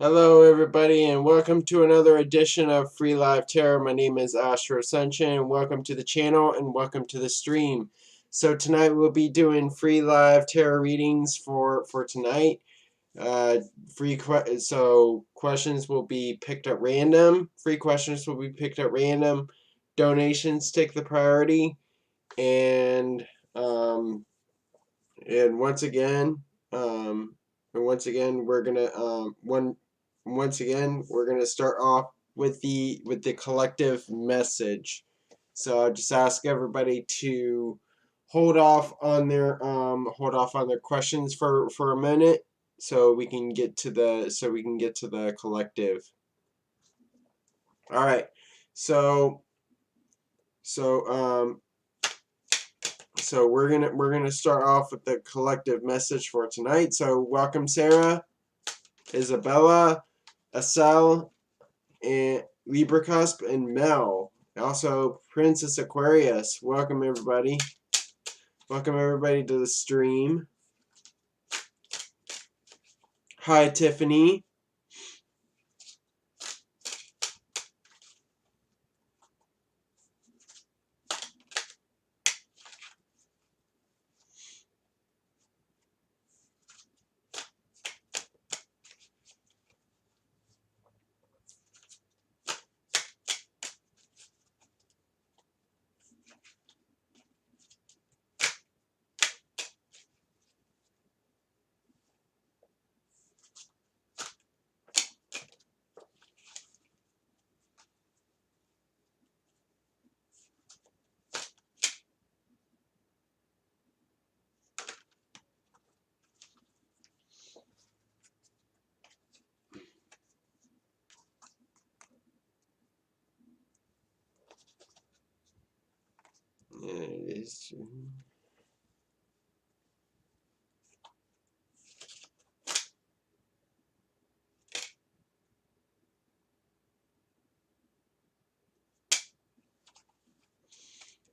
Hello everybody and welcome to another edition of Free Live Tarot. My name is Astro-Ascension and welcome to the channel and welcome to the stream. So tonight we'll be doing free live tarot readings for tonight. So questions will be picked at random. Free questions will be picked at random. Donations take the priority. And um and once again um we're gonna start off with the collective message. So I just ask everybody to hold off on their questions for a minute so we can get to the collective. All right. So so um So we're gonna start off with the collective message for tonight. So welcome Sarah, Isabella, Asel, and Libracusp, and Mel. Also Princess Aquarius. Welcome everybody. Welcome everybody to the stream. Hi Tiffany.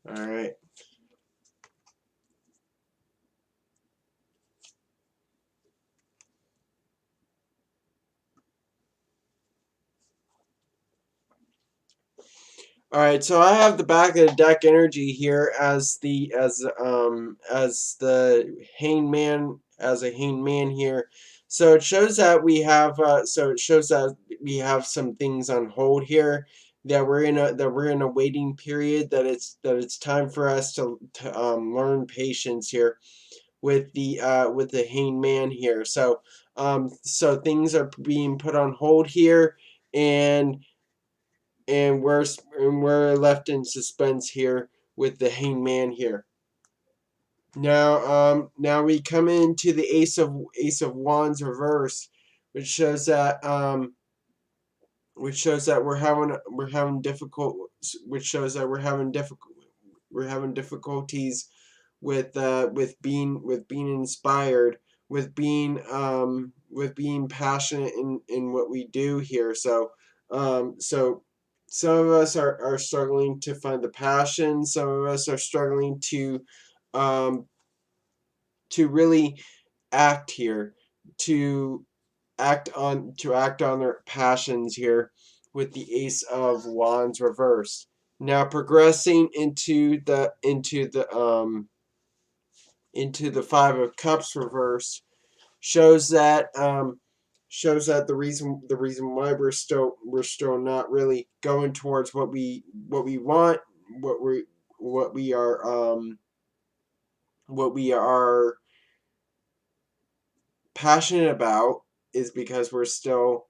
All right. All right, so I have the back of the deck energy here as the hangman as a hangman here. So it shows that we have some things on hold here, that we're in a waiting period, that it's time for us to learn patience here with the hangman here. So things are being put on hold here, and we're left in suspense here with the hangman here. Now we come into the Ace of Wands reverse, which shows that we're having difficult which shows that we're having difficulties with being inspired, with being passionate in what we do here. So some of us are struggling to find the passion. Some of us are struggling um, to really act here, to act on their passions here with the Ace of Wands reversed. Now progressing into the Five of Cups reversed, shows that the reason why we're still not really going towards what we want, what we are what we are passionate about, is because we're still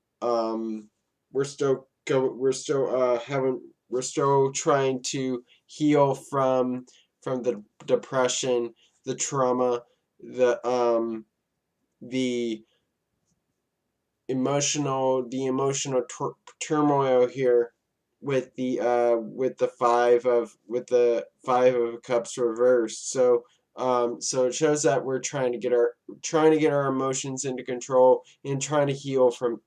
trying to heal from the depression, the trauma, the emotional turmoil here with the Five of Cups reversed. So it shows that we're trying to get our emotions into control, and try to heal from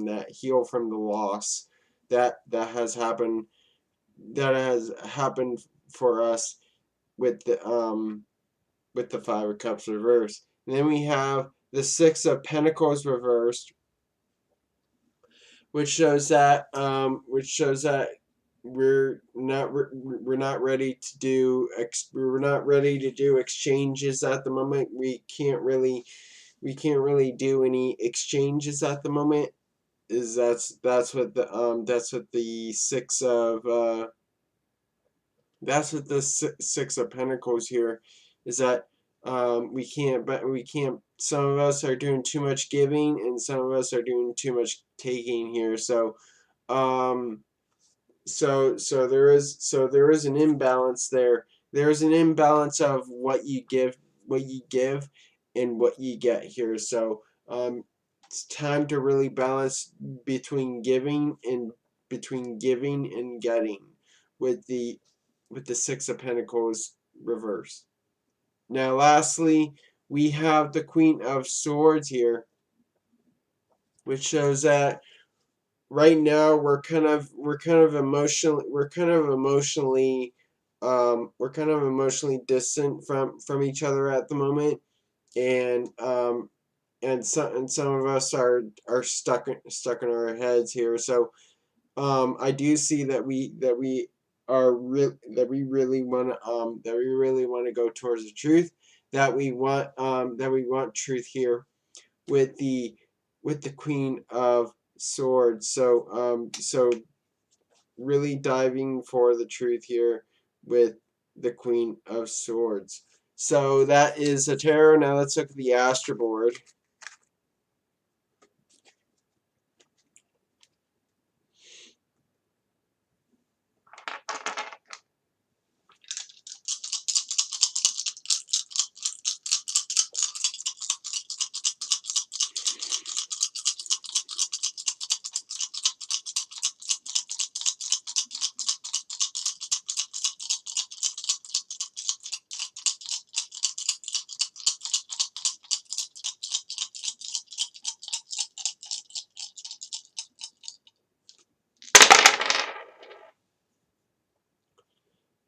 the loss that has happened for us with the Five of Cups reversed. And then we have the Six of Pentacles reversed, which shows that we're not ready to do exchanges at the moment. We can't really do any exchanges at the moment. Is that's what the six of Pentacles here is, that we can't, some of us are doing too much giving and some of us are doing too much taking here. So um there is an imbalance there. There's an imbalance of what you give and what you get here. So it's time to really balance between giving and getting with the Six of Pentacles reverse. Now lastly, we have the Queen of Swords here, which shows that right now we're kind of emotionally distant from each other at the moment, and some of us are stuck in our heads here. So I do see that we really want to go towards the truth, that we want truth here with the Queen of Swords. So really diving for the truth here with the Queen of Swords. So that is a tarot. Now let's look at the Astro board.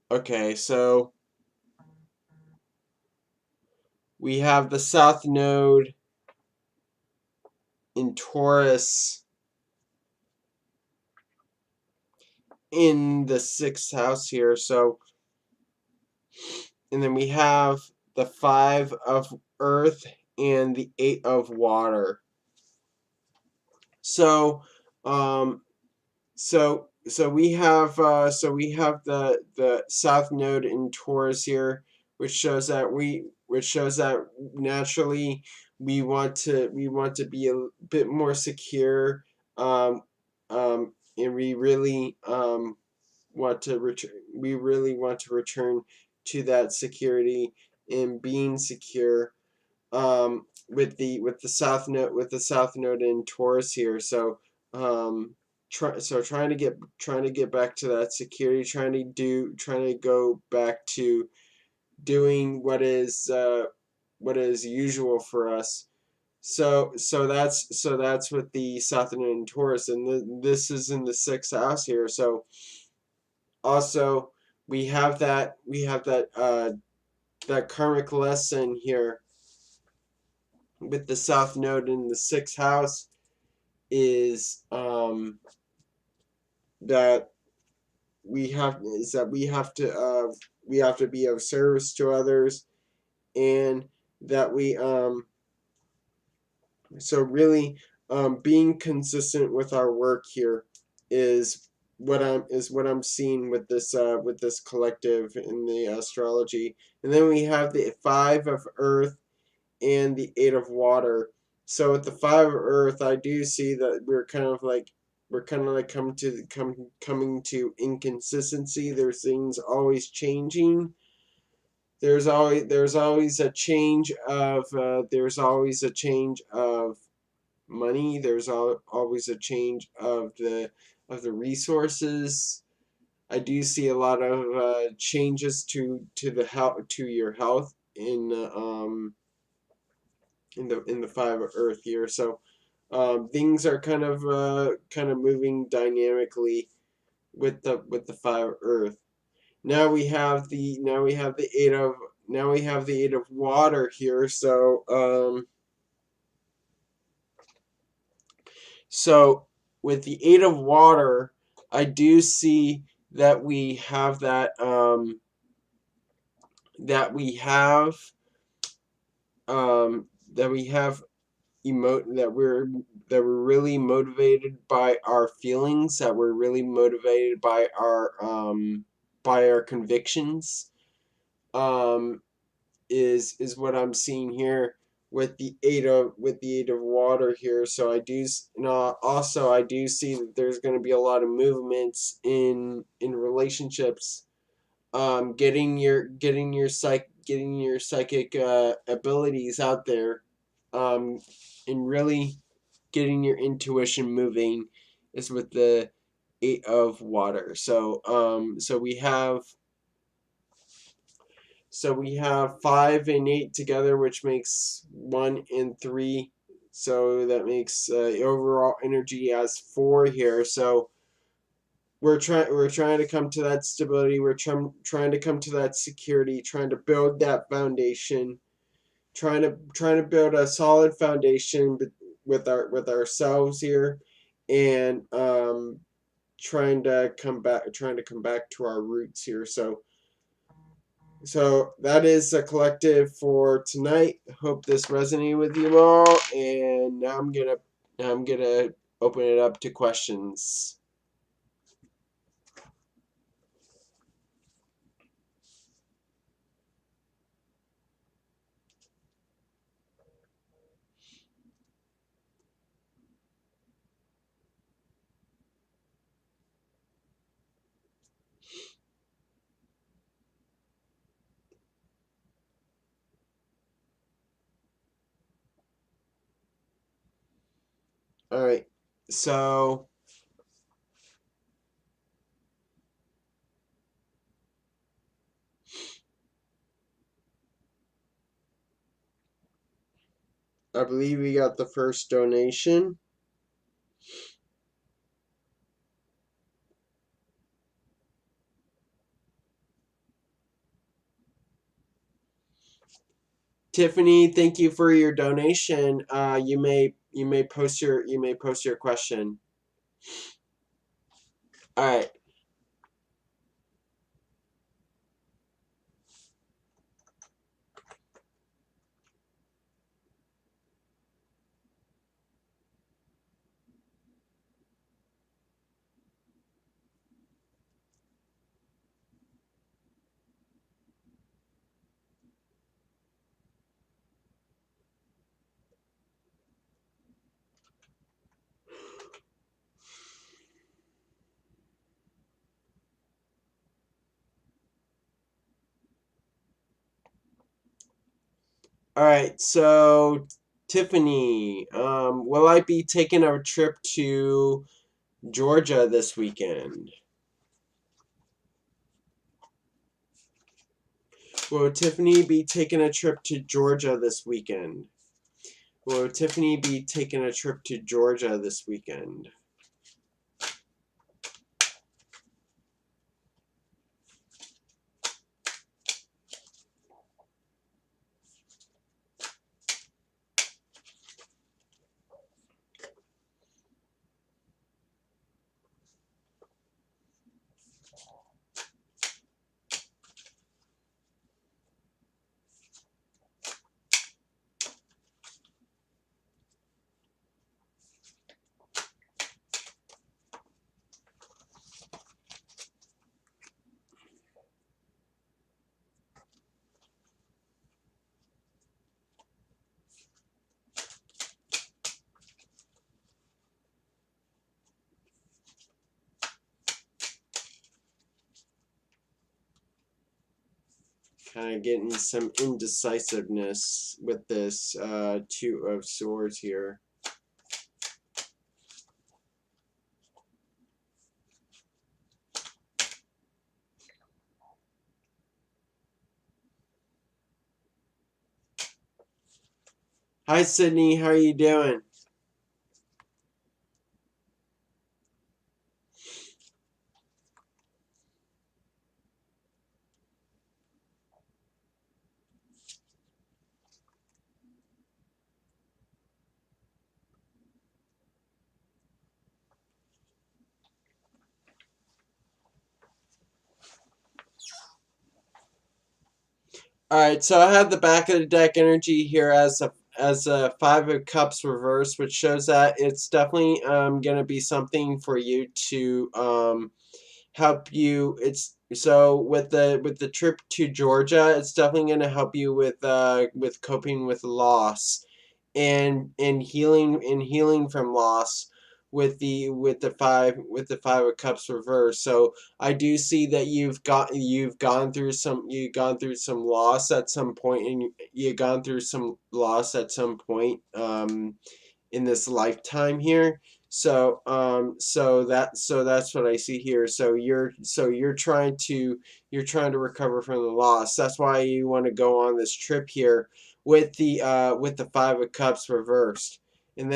Okay, so we have the South Node in Taurus in the 6th house here. So, and then we have the 5 of Earth and the 8 of Water. So, we have the South Node in Taurus here, which shows that naturally we want to be a bit more secure, and we really want to return to that security and being secure, with the South Node in Taurus here. So trying to get back to that security, trying to go back to doing what is usual for us. That's with the South Node in Taurus, and this is in the 6th house here. So also we have that karmic lesson here with the South Node in the 6th house, is that we have to be of service to others, and that we so really being consistent with our work here is what I'm seeing with this collective in the astrology. And then we have the 5 of Earth and the 8 of Water. So with the 5 of Earth, I do see that we're kind of like coming to inconsistency. There's things always changing. There's always a change of money. There's always a change of the resources. I do see a lot of changes to the health, to your health in the 5 of Earth here. So things are kind of moving dynamically with the 5 of Earth. Now we have the 8 of Water here. So with the 8 of water, I do see that we have that we have that we're really motivated by our feelings, that we're really motivated by our convictions, is what I'm seeing here with the 8 of water here. So I do also I do see that there's going to be a lot of movements in relationships, getting your psychic abilities out there, um, and really getting your intuition moving is with the 8 of water. So we have 5 and 8 together, which makes 1 and 3. So that makes overall energy as 4 here. So we're trying to come to that stability. We're trying to come to that security, trying to build that foundation, trying to build a solid foundation with ourselves here, and trying to come back to our roots here. So that is a collective for tonight. Hope this resonated with you all, and now I'm gonna open it up to questions. All right, so I believe we got the first donation. Tiffany, thank you for your donation. You may post your question. All right. All right. So Tiffany, will I be taking a trip to Georgia this weekend? Will Tiffany be taking a trip to Georgia this weekend? Will Tiffany be taking a trip to Georgia this weekend? Kind of getting some indecisiveness with this 2 of Swords here. Hi, Sydney. How are you doing? Alright, so I have the back of the deck energy here as a Five of Cups reverse, which shows that it's definitely gonna be something for you to help you. It's so with the trip to Georgia, it's definitely gonna help you with coping with loss and healing from loss with the Five of Cups reverse. So I do see that you've gone through some loss at some point, and you've gone through some loss at some point in this lifetime here. So that's what I see here. So you're trying to recover from the loss. That's why you want to go on this trip here with the Five of Cups reversed. And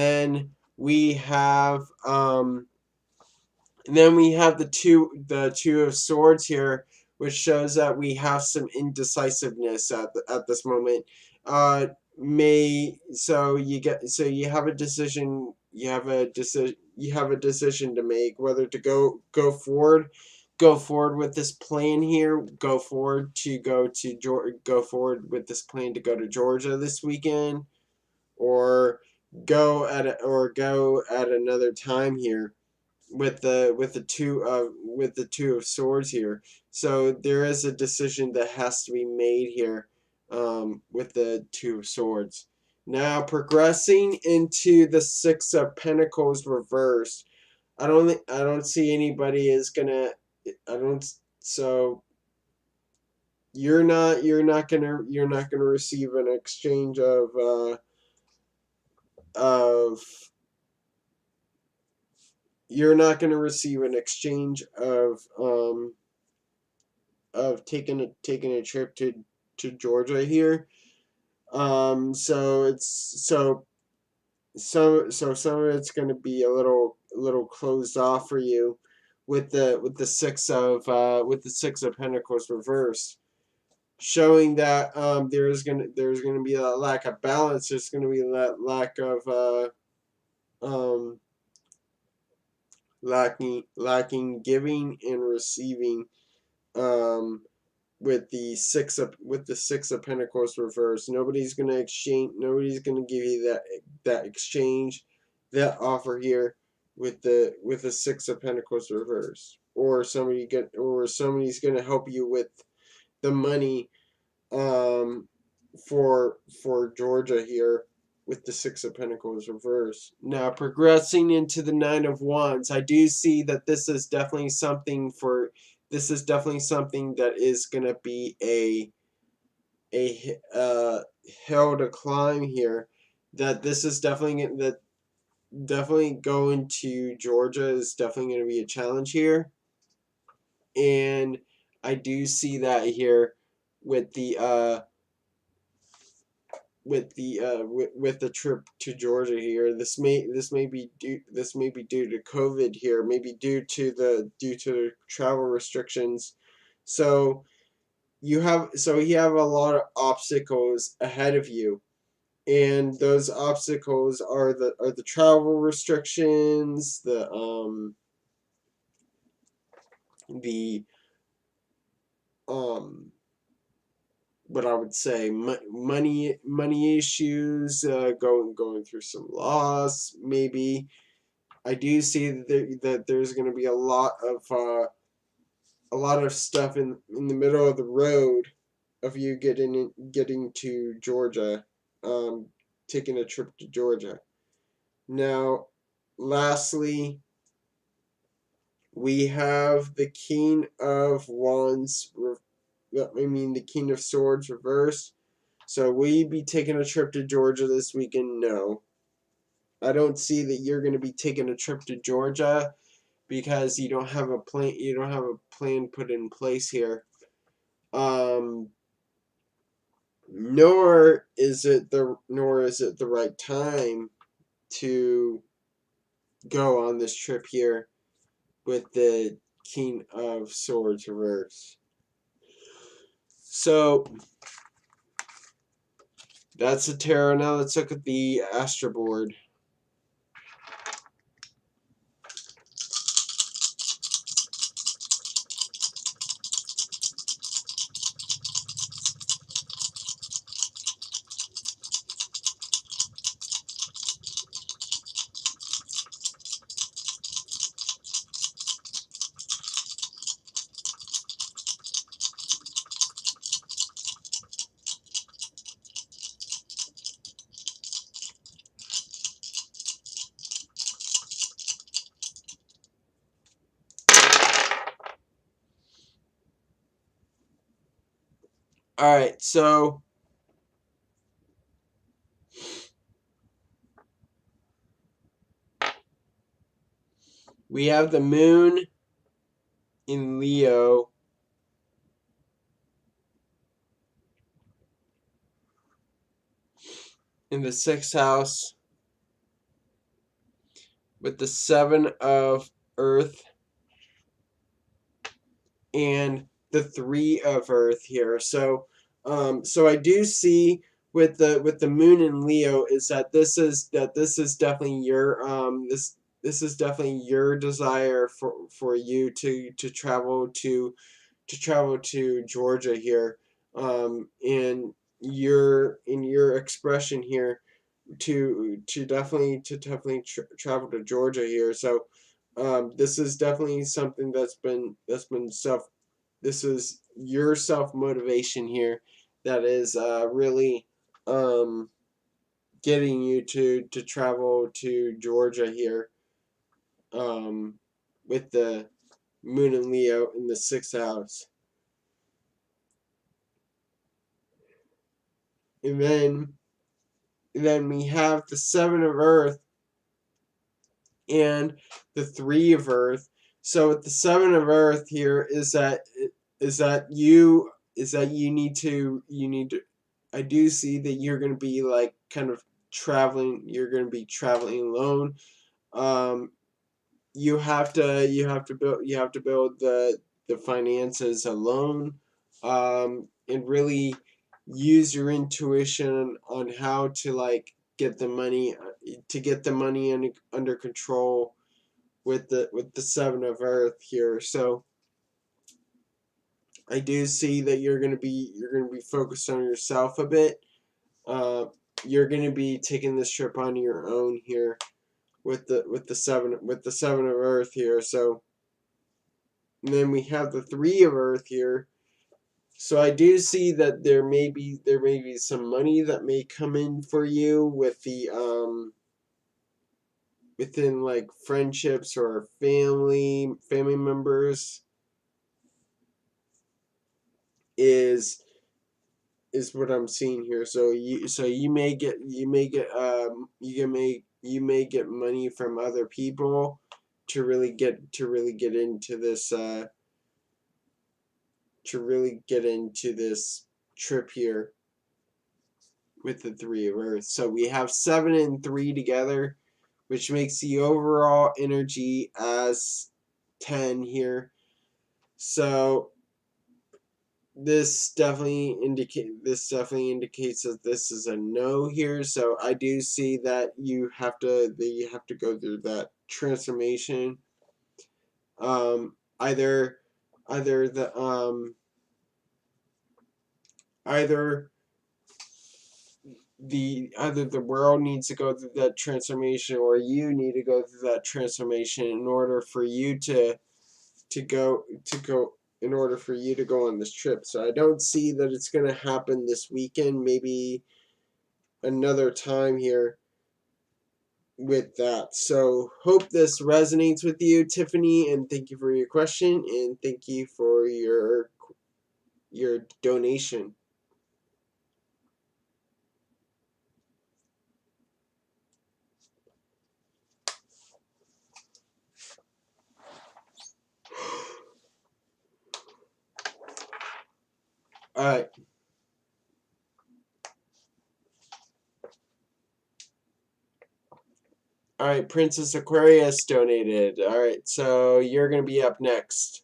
we have um then we have the two of swords here, which shows that we have some indecisiveness at this moment. May so you get so you have a decision to make whether to go forward with this plan here, go forward with this plan to go to Georgia this weekend, or go at another time here with the two of swords here. So there is a decision that has to be made here with the two of swords. Now progressing into the Six of Pentacles reversed. I don't see anybody is gonna I don't so you're not gonna receive an exchange of you're not gonna receive an exchange of taking a trip to Georgia here. So it's some of it's going to be a little closed off for you with the Six of Pentacles reversed, showing that there's gonna be a lack of balance. There's going to be that lack of um lacking giving and receiving um with the Six of Pentacles reversed. Nobody's gonna give you that exchange, that offer here with the Six of Pentacles reversed. Or somebody's gonna help you with the money um for Georgia here with the Six of Pentacles reversed. Now progressing into the Nine of Wands, I do see that this is definitely something that is gonna be a hill to climb here. That this is definitely going to Georgia is definitely going to be a challenge here, and I do see that here with with the trip to Georgia here. This may be due to COVID here, maybe due to the travel restrictions. So you have a lot of obstacles ahead of you, and those obstacles are the travel restrictions, the um what I would say money issues, going through some loss maybe. I do see that there's going to be a lot of stuff in the middle of the road of you getting to Georgia, um, taking a trip to Georgia. Now, lastly, we have the King of Wands. The King of Swords reversed. So will you be taking a trip to Georgia this weekend? No, I don't see that you're going to be taking a trip to Georgia because you don't have a plan. You don't have a plan put in place here. Um, nor is it the right time to go on this trip here with the King of Swords reverse. So that's the tarot. Now let's look at the Astro board. All right, so we have the moon in Leo in the 6th house with the 7 of Earth and the 3 of Earth here. So so I do see with the moon in Leo is that this is definitely your this is definitely your desire for you to travel to Georgia here, and your expression here to definitely travel to Georgia here. So this is definitely something that's been this is your self motivation here that is really um, getting you to travel to Georgia here, um, with the moon and Leo in the 6th house. And then we have the 7 of Earth and the 3 of Earth. So with the 7 of Earth here is that you need to I do see that you're going to be like kind of traveling, you're going to be traveling alone. Um you have to build the finances alone, and really use your intuition on how to like get the money under control with the 7 of Earth here. So I do see that you're gonna be focused on yourself a bit. uh, you're gonna be taking this trip on your own here with the 7 of Earth here. So and then we have the 3 of Earth here. So I do see that there may be some money that may come in for you with the within like friendships or family members is is what I'm seeing here. So you may get money from other people to really get into this trip here with the 3 of Earth. So we have 7 and 3 together, which makes the overall energy as 10 here. So this definitely indicates that this is a no here. So I do see that you have to go through that transformation. Either either the either either the world needs to go through that transformation or you need to go through that transformation in order for you to go in order for you to go on this trip. So I don't see that it's going to happen this weekend. Maybe another time here with that. So hope this resonates with you, Tiffany, and thank you for your question and thank you for your donation. All right. All right, Princess Aquarius donated. All right, so you're going to be up next.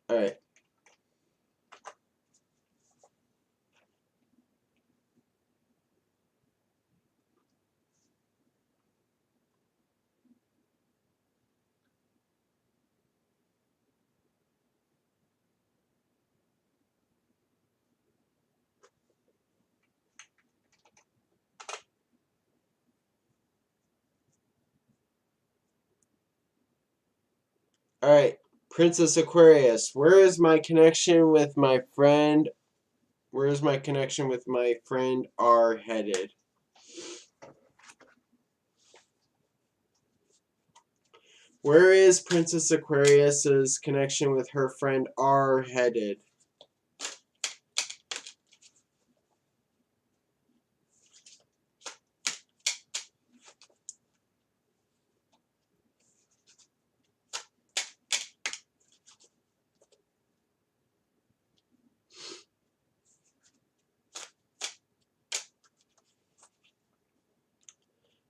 All right. All right, Princess Aquarius. Where is my connection with my friend? Where is my connection with my friend R headed? Where is Princess Aquarius's connection with her friend R headed?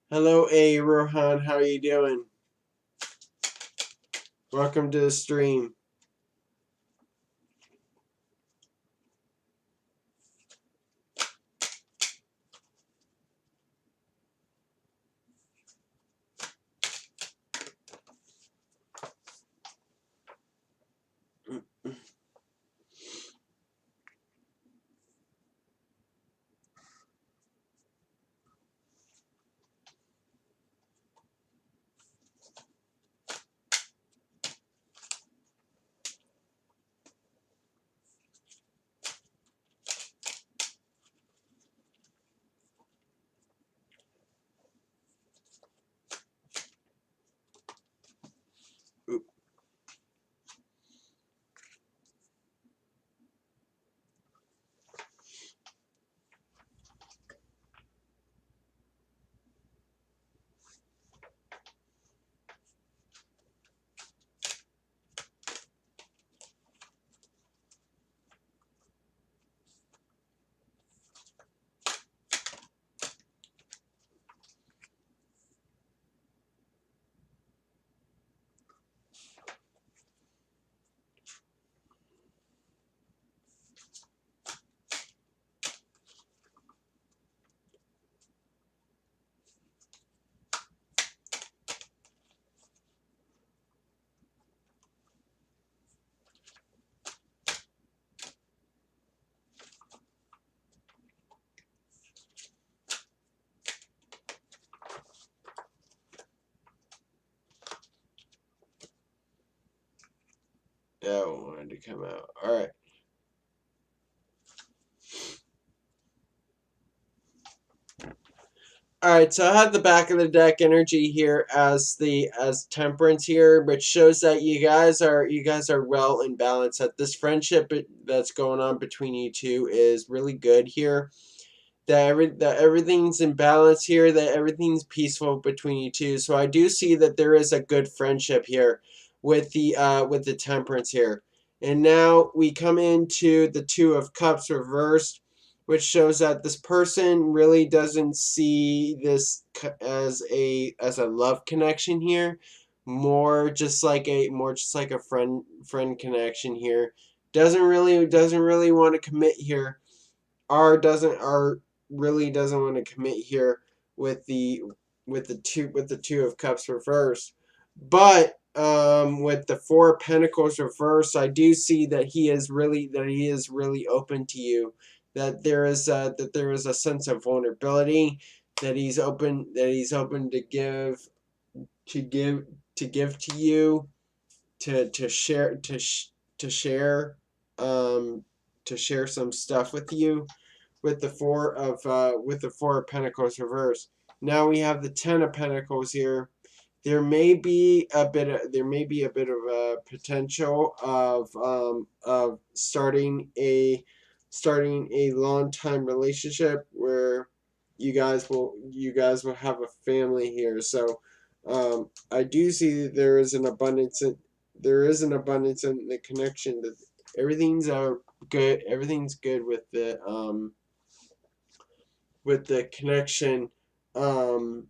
Hello, A. Rohan. How are you doing? Welcome to the stream. That one wanted to come out. All right. All right, so I have the back of the deck energy here as Temperance here, which shows that you guys are well in balance. That this friendship that's going on between you two is really good here. That everything's in balance here. That everything's peaceful between you two. So I do see that there is a good friendship here with the Temperance here. And now we come into the Two of Cups reversed, which shows that this person really doesn't see this as a love connection here, more just like a friend connection here. Doesn't really want to commit here. R really doesn't want to commit here with the two of cups reversed. But with the Four of Pentacles reversed, I do see that he is really open to you. That there is a sense of vulnerability, that he's open to give to you, to share to share um to share some stuff with you, with the Four of Pentacles reversed. Now we have the Ten of Pentacles here. There may be a bit of a potential of starting a long time relationship where you guys will have a family here. So I do see that there is an abundance in the connection, that everything's good. Everything's good with the connection.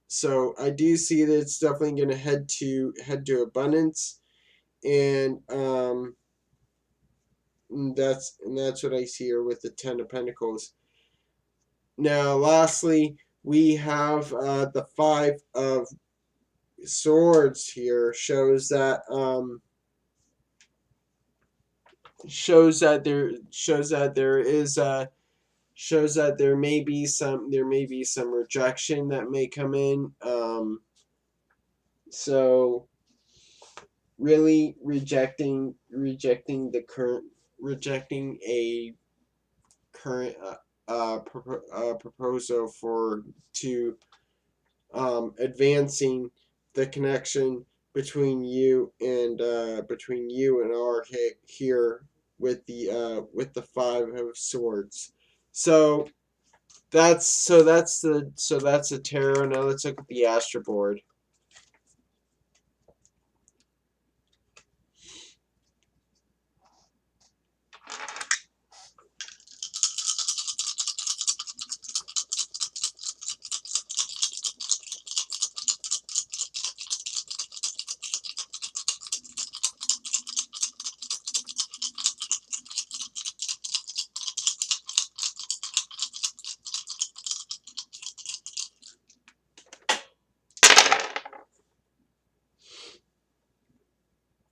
So I do see that it's definitely going to head to abundance, and that's what I see here with the Ten of Pentacles. Now, lastly, we have the Five of Swords here. Shows that there may be some rejection that may come in. So really rejecting the current, rejecting a current proposal for to advancing the connection between you and our here with the Five of Swords. So that's the tarot. Now let's look at the astro board.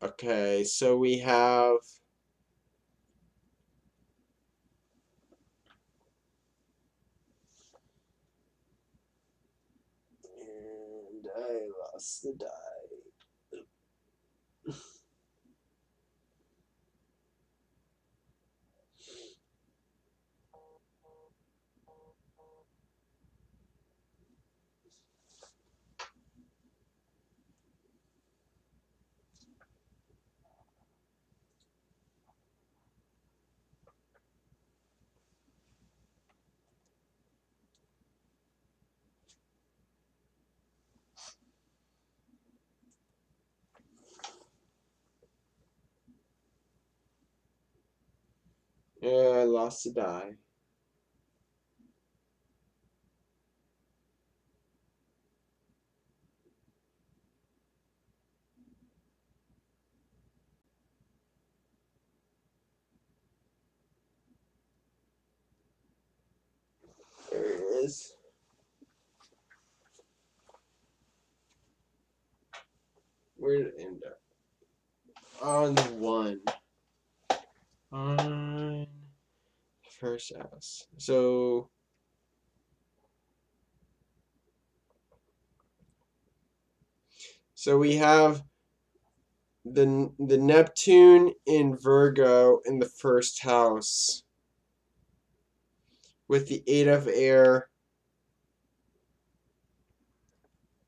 Okay, so we have and I lost the die. Yeah, I lost the die. There it is. Where did it end up? On the one. On first house. So we have the Neptune in Virgo in the first house with the Eight of Air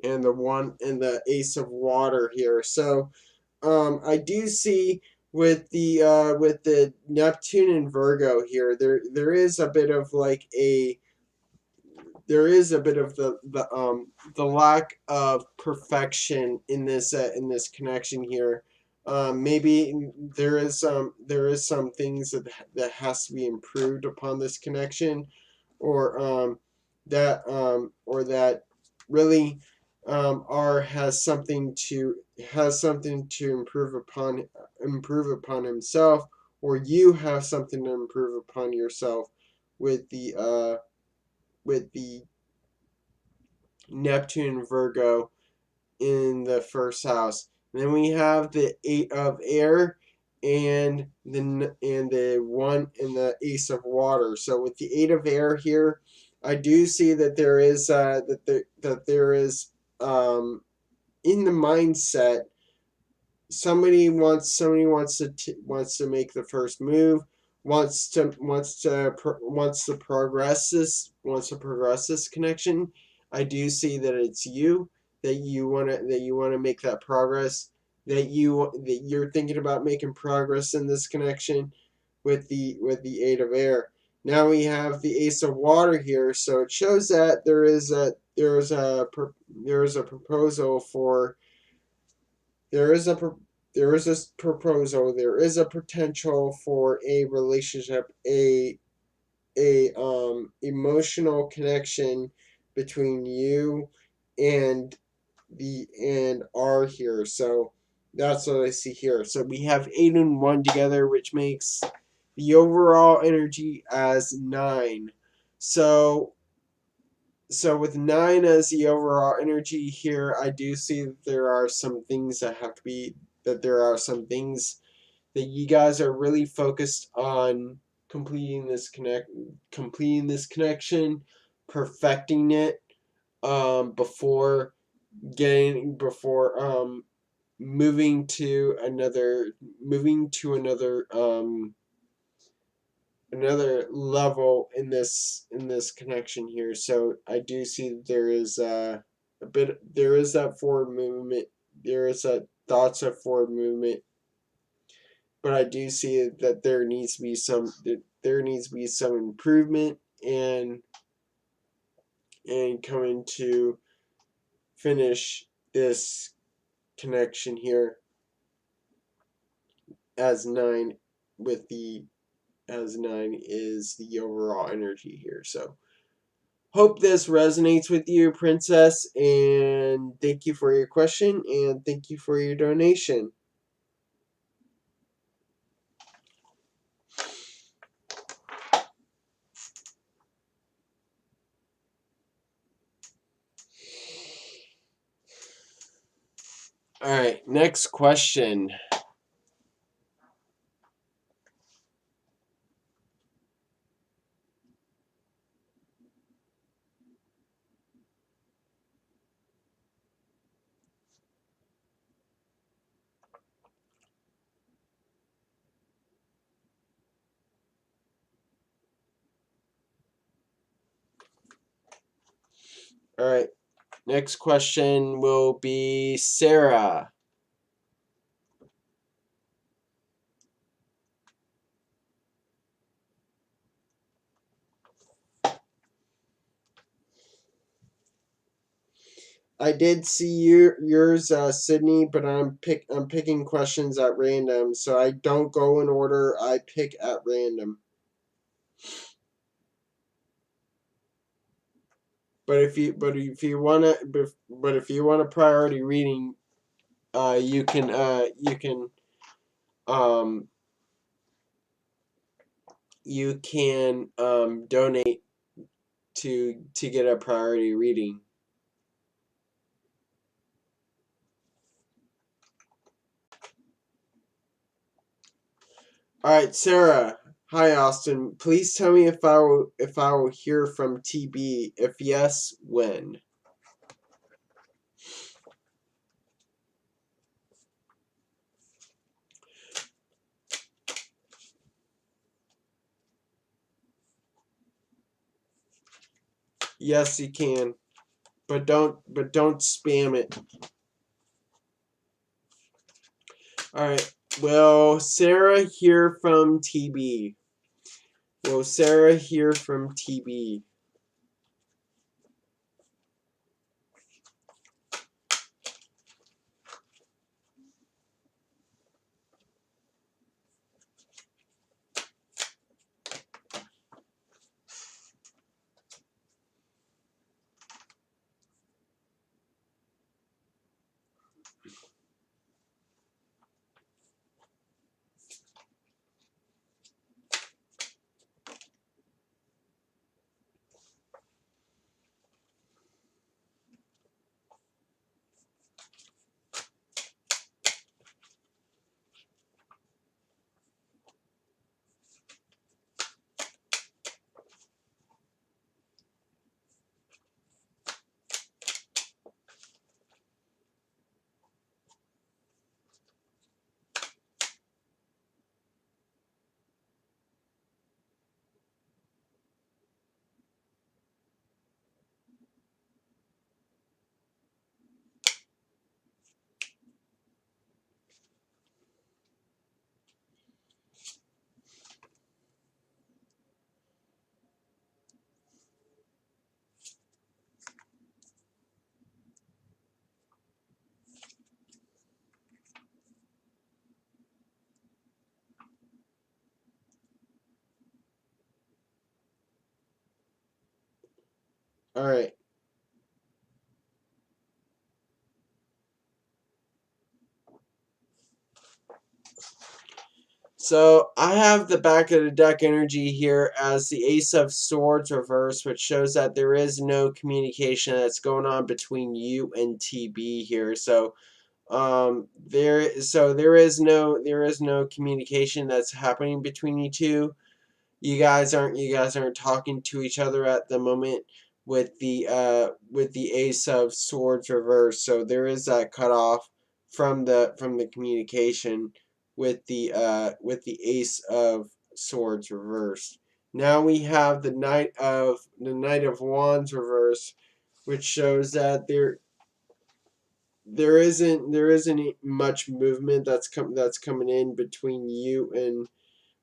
and the Ace of Water here. So I do see with the Neptune in Virgo here, there is a bit of like the lack of perfection in this connection here. Maybe there is some things that has to be improved upon this connection, or that really are has something to improve upon himself, or you have something to improve upon yourself with the Neptune Virgo in the first house. And then we have the Eight of Air and the one and the Ace of Water. So with the Eight of Air here, I do see that there is in the mindset somebody wants to make the first move, wants to progress this connection. I do see that it's you, that you want to make that progress, that you're thinking about making progress in this connection with the Eight of Air. Now we have the Ace of Water here, so it shows that there is a proposal for there is a there is a proposal, there is a potential for a relationship, a emotional connection between you and R here. So that's what I see here. So we have 8 and 1 together, which makes the overall energy as 9. So with 9 as the overall energy here, I do see that there are some things that you guys are really focused on completing this connection, perfecting it, before getting before moving to another another level in this connection here. So I do see that there is there is that forward movement, there is that thoughts of forward movement, but I do see that there needs to be some improvement and coming to finish this connection here as 9 with the as 9 is the overall energy here. So hope this resonates with you, Princess, and thank you for your question and thank you for your donation. All right, next question. All right, next question will be Sarah. I did see yours, Sydney, but I'm picking questions at random, so I don't go in order. I pick at random. But if you want a priority reading, you can um donate to get a priority reading. All right, Sarah. Hi, Austin. Please tell me if I will hear from TB. If yes, when? Yes, you can, but don't spam it. All right. Will Sarah hear from TB? Will Sarah hear from TB? All right. So I have the back of the deck energy here as the Ace of Swords reverse, which shows that there is no communication that's going on between you and TB here. So there is no communication that's happening between you two. You guys aren't talking to each other at the moment with the Ace of Swords reverse. So there is that cutoff from the communication with the Ace of Swords reversed. Now we have the Knight of Wands reversed, which shows that there isn't much movement that's coming in between you and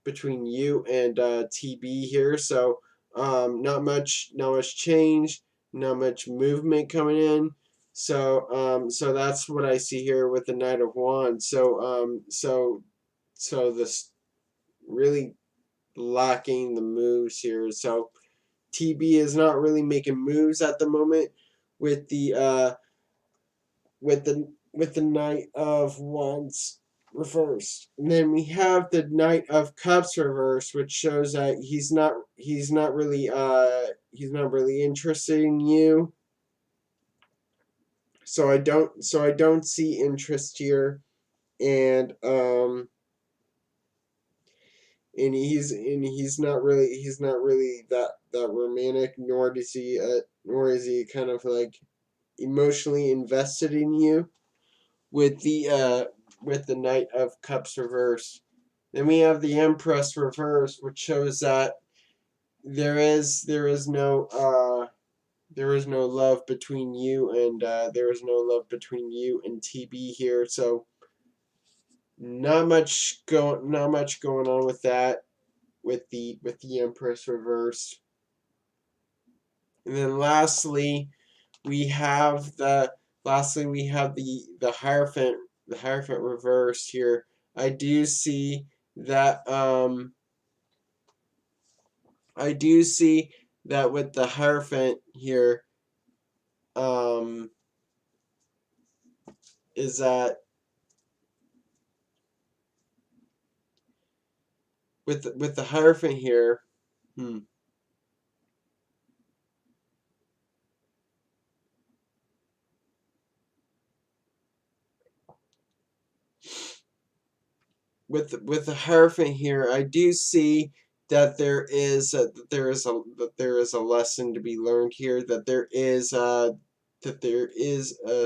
TB here. So not much change, not much movement coming in. So that's what I see here with the Knight of Wands. So this really lacking the moves here. So TB is not really making moves at the moment with the Knight of Wands reversed. And then we have the Knight of Cups reversed, which shows that he's not really interested in you. So I don't see interest here, and he's not really that romantic, nor is he kind of like emotionally invested in you with the Knight of Cups reversed. Then we have the Empress reversed, which shows that there is no love between you and TB here. So not much going on with that with the Empress reversed. And then lastly we have the Hierophant reversed here. I do see that with the Hierophant here is that with the Hierophant here with the Hierophant here, I do see that there is a lesson to be learned here. That there is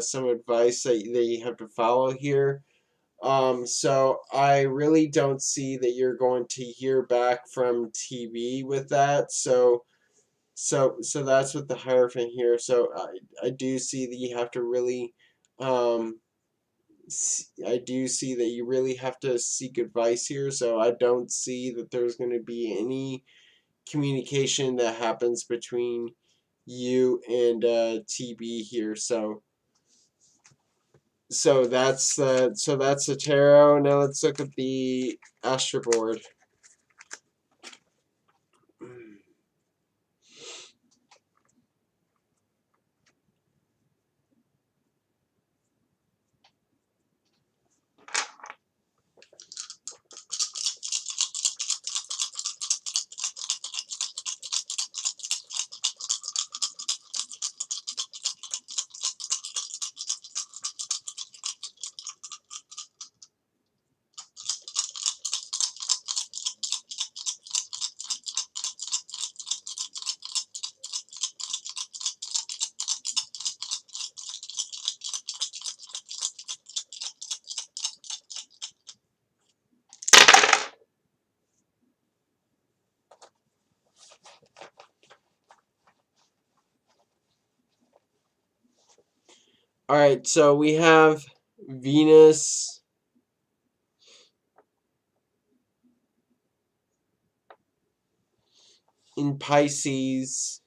some advice that you have to follow here. So I really don't see that you're going to hear back from TB with that. So that's with the Hierophant here. So I do see that you have to really I do see that you really have to seek advice here. So I don't see that there's going to be any communication that happens between you and TB here. So that's the tarot. Now let's look at the Astro board. All right, so we have Venus in Pisces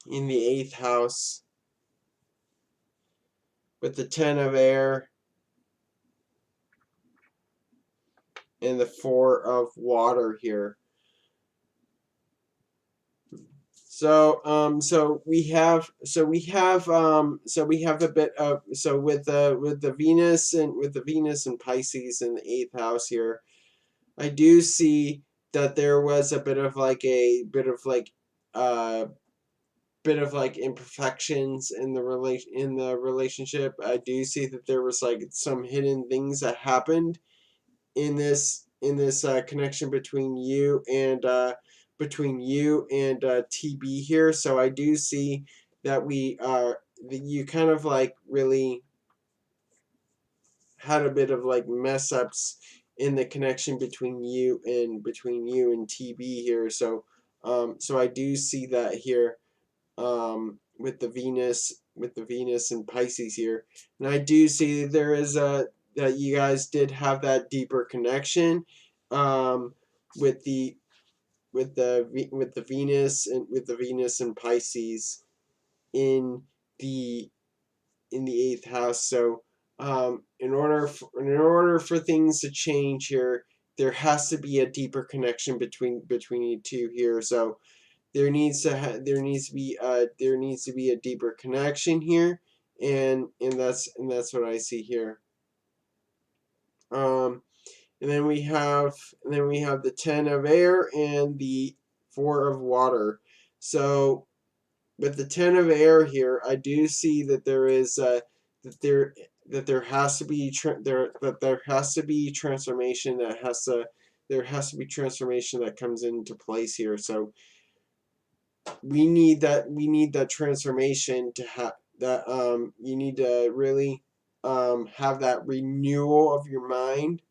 in the 8th house with the 10 of air and the 4 of water here. So we have a bit of with the Venus and Pisces in the 8th house here. I do see that there was a bit of imperfections in the relationship. I do see that there was like some hidden things that happened in this connection between you and TB here. So I do see that you kind of like really had a bit of like mess ups in the connection between you and TB here. So so I do see that here with the Venus and Pisces here, and I do see there is a that you guys did have that deeper connection with the Venus and Pisces in the eighth house. So in order for things to change here, there has to be a deeper connection between you two here. So there needs to be a deeper connection here, and that's what I see here. Um, and then we have the 10 of air and the 4 of water. So with the 10 of air here, I do see that there is that there that there has to be there has to be transformation that comes into place here. So we need that transformation to have that you need to really have that renewal of your mind,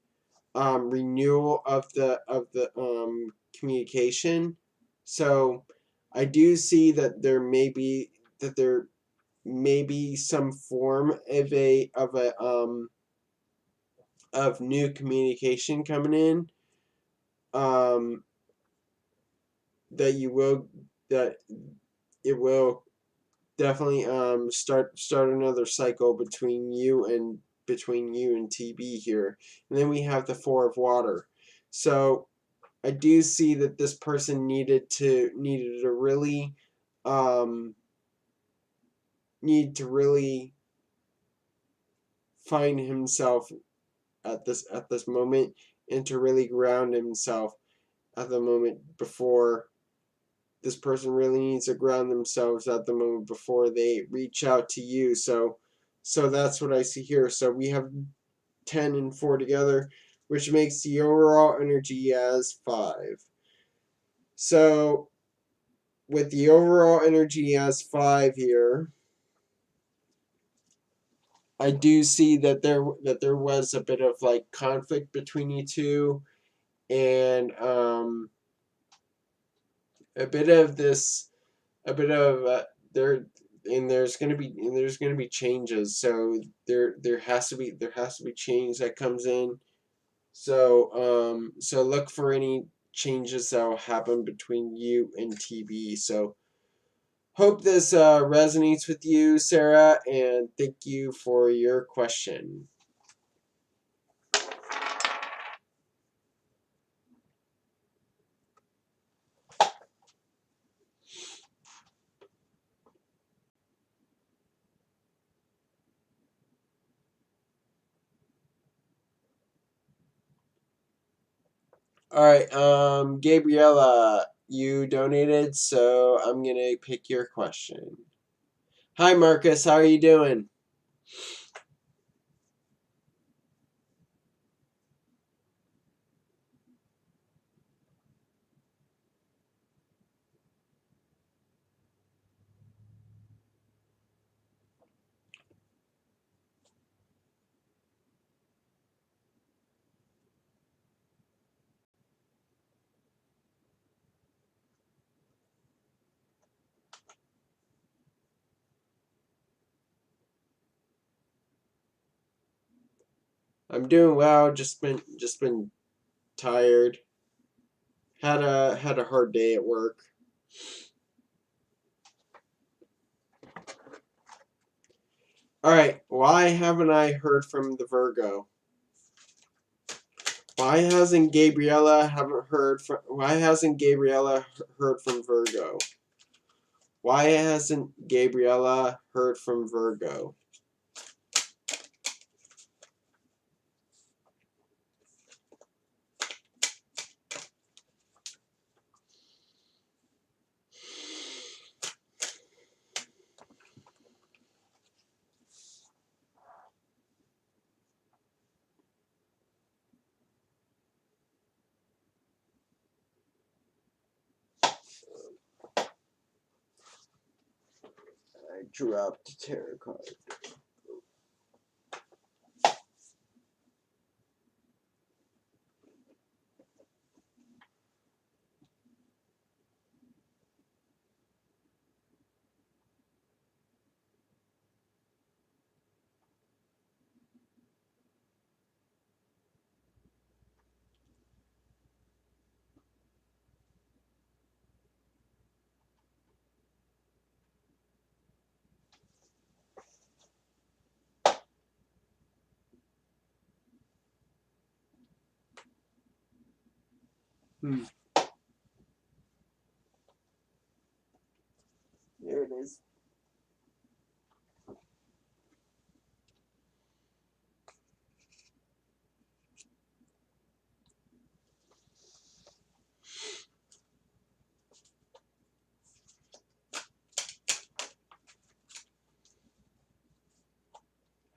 renewal of the communication. So I do see that there may be some form of new communication coming in, um that you will that it will definitely start another cycle between you and TB here. And then we have the 4 of water. So I do see that this person needed to really um need to really find himself at this moment, and to really ground himself at the moment before this person really needs to ground themselves at the moment before they reach out to you. So that's what I see here. So we have 10 and 4 together, which makes the overall energy as 5. So with the overall energy as 5 here, I do see that there was a bit of like conflict between you two, and a bit of this a bit of there and there's gonna be changes. So there has to be change that comes in. So so look for any changes that will happen between you and TB. So hope this resonates with you, Sarah, and thank you for your question. All right, Gabriella, you donated, so I'm gonna pick your question. Hi, Marcus. How are you doing? I'm doing well. Just been tired. Had a hard day at work. All right. Why haven't I heard from the Virgo? Why hasn't Gabriella heard from Virgo? Why hasn't Gabriella heard from Virgo? I dropped a tarot card. There it is.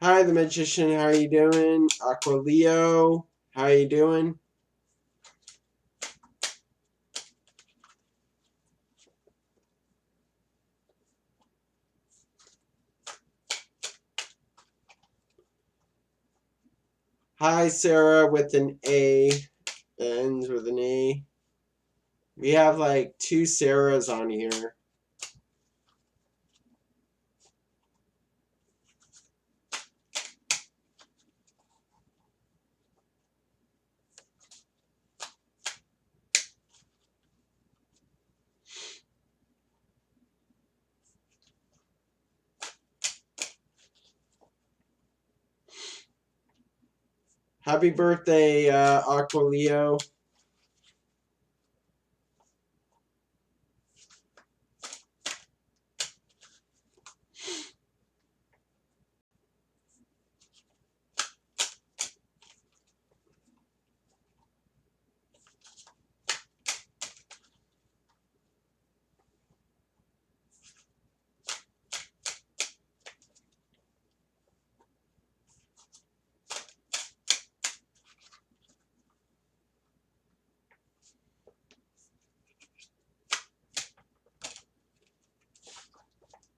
Hi, the Magician. How are you doing? Aqua Leo. How are you doing? Hi, Sarah with an A. Ends with an A. We have like 2 Sarahs on here. Happy birthday, Aqua Leo.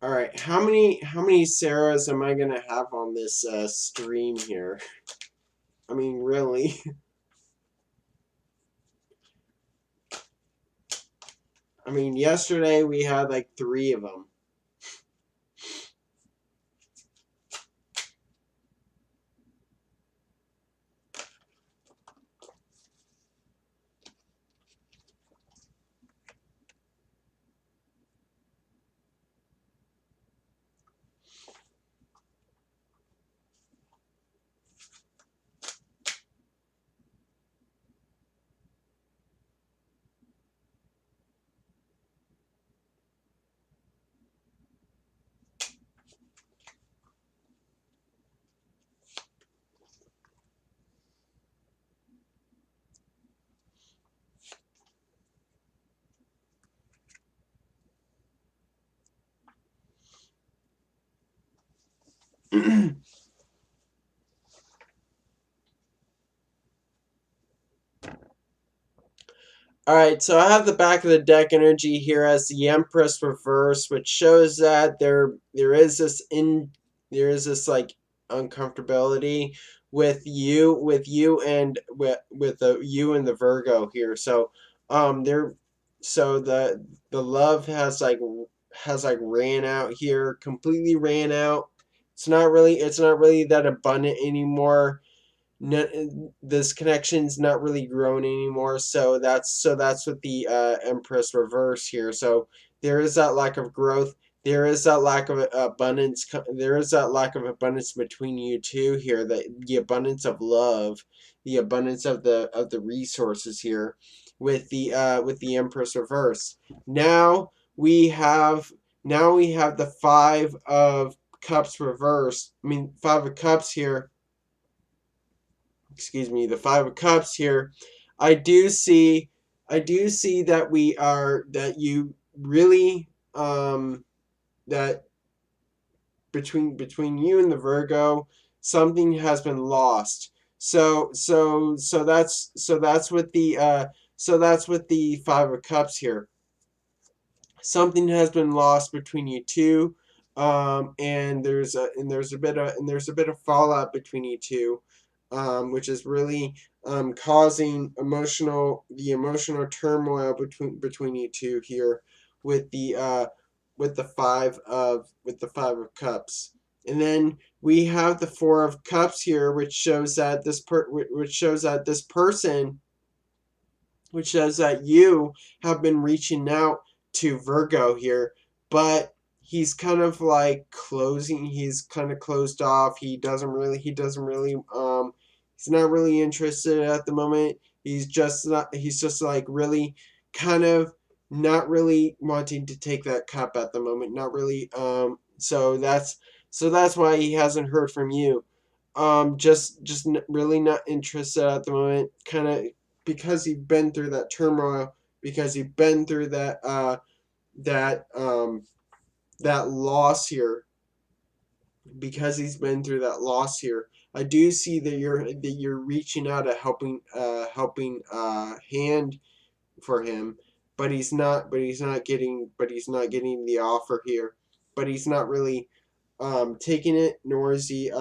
All right, how many Sarahs am I gonna have on this stream here? I mean, really? I mean, yesterday we had like 3 of them. Alright, so I have the back of the deck energy here as the Empress reverse, which shows that there is this like uncomfortability with you and with the you and the Virgo here. So there so the love has like ran out here, completely ran out. It's not really that abundant anymore. No, this connection's not really grown anymore. So that's with the Empress reverse here. So there is that lack of growth. There is that lack of abundance. There is that lack of abundance between you two here. The abundance of love, the abundance of the resources here, with the Empress reverse. Now we have the Five of Cups reversed. I mean, Five of Cups here, excuse me, the Five of Cups here. I do see that you really that between you and the Virgo, something has been lost. That's with the that's with the Five of Cups here. Something has been lost between you two. And there's a bit of fallout between you two, which is really causing the emotional turmoil between you two here with the five of cups. And then we have the Four of Cups here, which shows that which says that you have been reaching out to Virgo here, but he's kind of like he's kind of closed off. He's not really interested at the moment. He's just like really kind of not really wanting to take that cup at the moment. Not really so that's why he hasn't heard from you. Really not interested at the moment. Kind of because you've been through that turmoil, because you've been through that that loss here, because he's been through that loss here. I do see that you're reaching out a helping hand for him, but he's not getting the offer here. But he's not really taking it, nor is he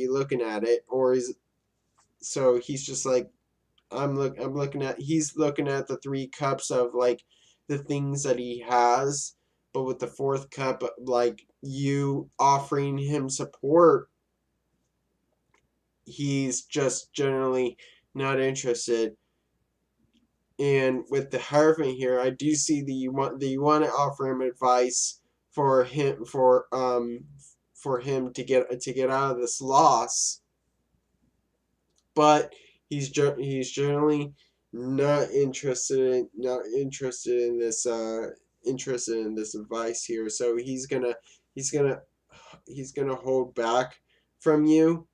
looking at it, or is so he's just like he's looking at the three cups of like the things that he has, but with the fourth cup, like you offering him support, he's just generally not interested. And with the Hierophant here, I do see that you want to offer him advice for him to get out of this loss, but he's generally not interested in this advice here. So he's gonna hold back from you.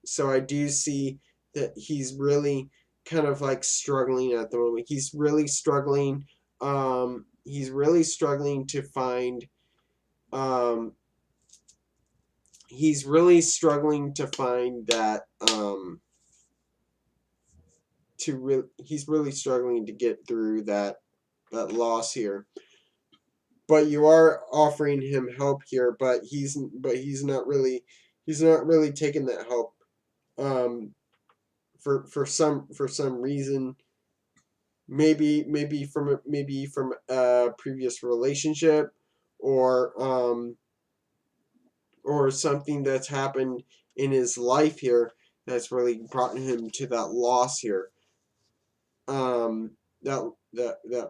So I do see that he's really kind of like struggling at the moment. He's really struggling. He's really struggling to find. Um, he's really struggling to find that. He's really struggling to get through that loss here. But you are offering him help here, but he's not really taking that help. For some reason, maybe from a previous relationship, or something that's happened in his life here that's really brought him to that loss here. That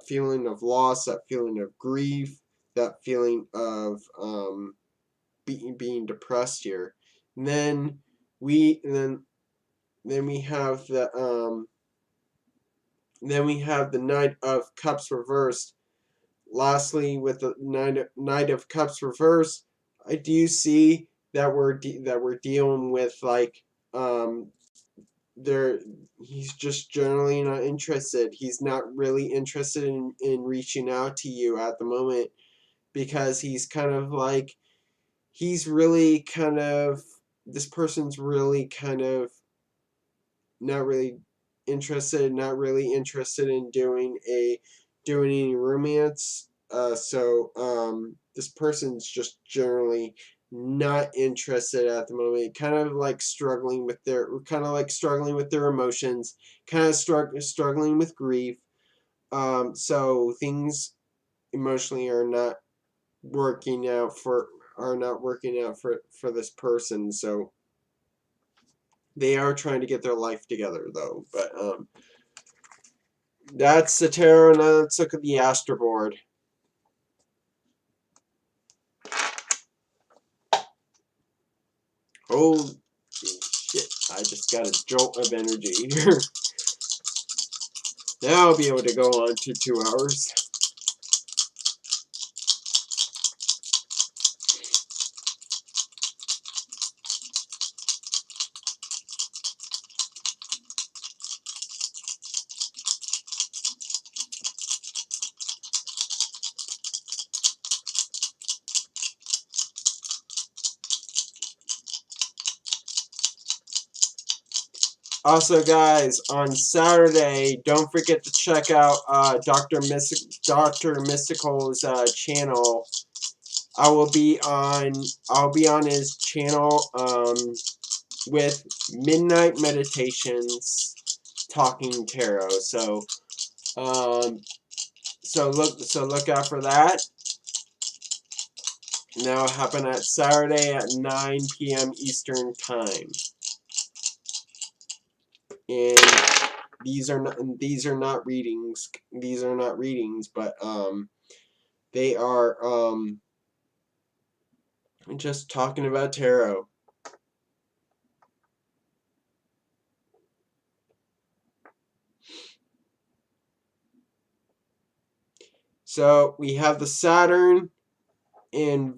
feeling of loss, that feeling of grief, that feeling of being depressed here. And then we have the Knight of Cups reversed. Lastly, with the Knight of Cups reversed, I do see that we're dealing with like he's just generally not interested. He's not really interested in reaching out to you at the moment, because he's kind of like this person's really kind of not really interested in doing any romance. This person's just generally not interested at the moment. Kind of like struggling with their emotions. Kind of struggling with grief. So things emotionally are not working out for this person. So they are trying to get their life together, though. But that's the tarot. Now let's look at the Astro board. Holy shit! I just got a jolt of energy here. Now I'll be able to go on to 2 hours. Also, guys, on Saturday, don't forget to check out Dr. Mystical's channel. I'll be on his channel with Midnight Meditations Talking Tarot. So look out for that. And that'll happen at Saturday at 9 p.m. Eastern Time. And these are not readings. These are not readings, but they are just talking about tarot. So we have the Saturn in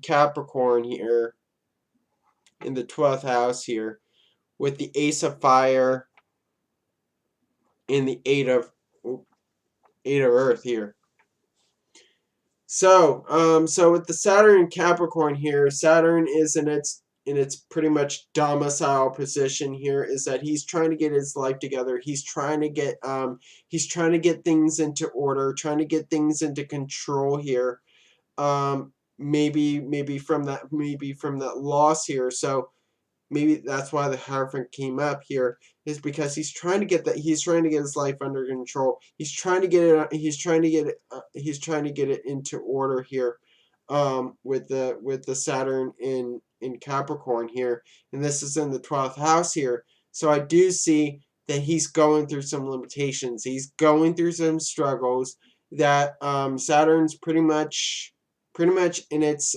Capricorn here in the 12th house here, with the Ace of Fire in the Eight of Earth here. So with the Saturn in Capricorn here, Saturn is in its pretty much domicile position here, is that he's trying to get his life together. He's trying to get things into order, trying to get things into control here. Maybe from that loss here. So maybe that's why the Hierophant came up here, is because he's trying to get his life under control. He's trying to get it into order here, with the Saturn in Capricorn here, and this is in the 12th house here. So I do see that he's going through some limitations. He's going through some struggles that Saturn's pretty much in its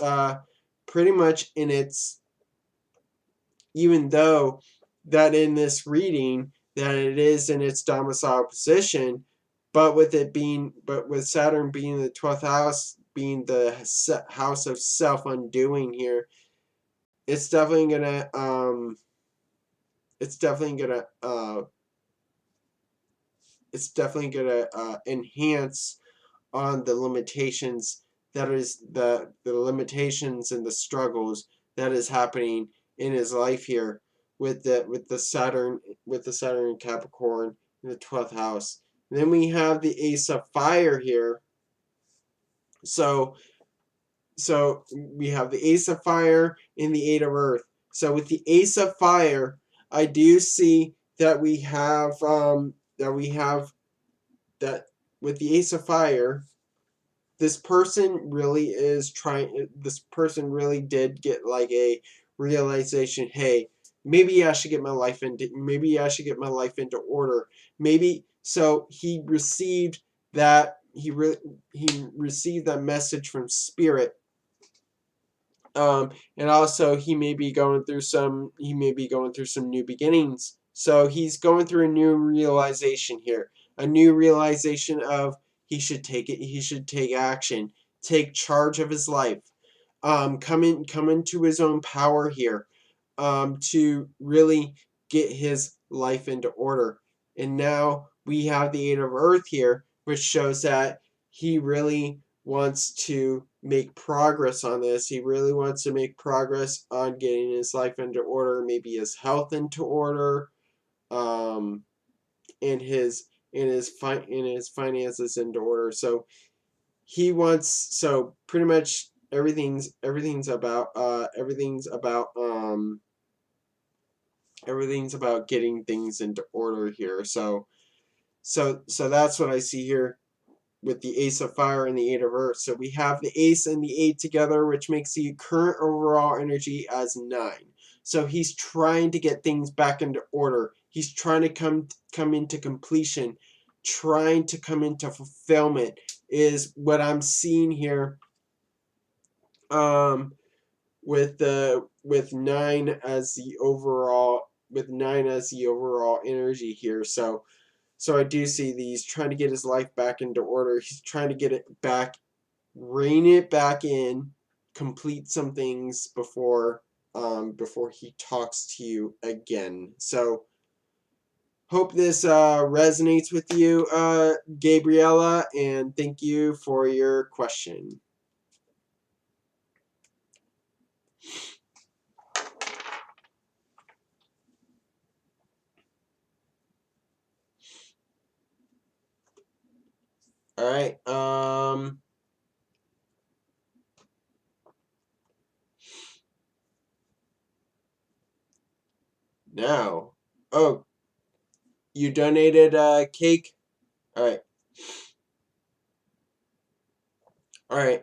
even though that in this reading that it is in its domicile position, but with Saturn being the 12th house, being the house of self-undoing here, it's definitely gonna enhance on the limitations, that is the limitations and the struggles that is happening in his life here with the Saturn in Capricorn in the 12th house. And then we have the Ace of Fire here. So we have the Ace of Fire and the Eight of Earth. So with the Ace of Fire, I do see that we have that with the Ace of Fire, this person really did get like a realization, hey, maybe I should get my life into order. Maybe so he received that message from spirit. And also he may be going through some new beginnings. So he's going through a new realization here. A new realization of he should take action, take charge of his life, come into his own power here, to really get his life into order. And now we have the Eight of Earth here, which shows that he really wants to make progress on this. He really wants to make progress on getting his life into order, maybe his health into order, and his finances into order. So he wants, so pretty much everything's about getting things into order here. So that's what I see here with the Ace of Fire and the Eight of Earth. So we have the Ace and the Eight together, which makes the current overall energy as 9. So he's trying to get things back into order. He's trying to come into completion, trying to come into fulfillment, is what I'm seeing here. With 9 as the overall energy here. So I do see these trying to get his life back into order. He's trying to get it back, rein it back in, complete some things before he talks to you again. So hope this resonates with you, Gabriella, and thank you for your question. All right. Now. Oh, you donated cake? Alright. Alright.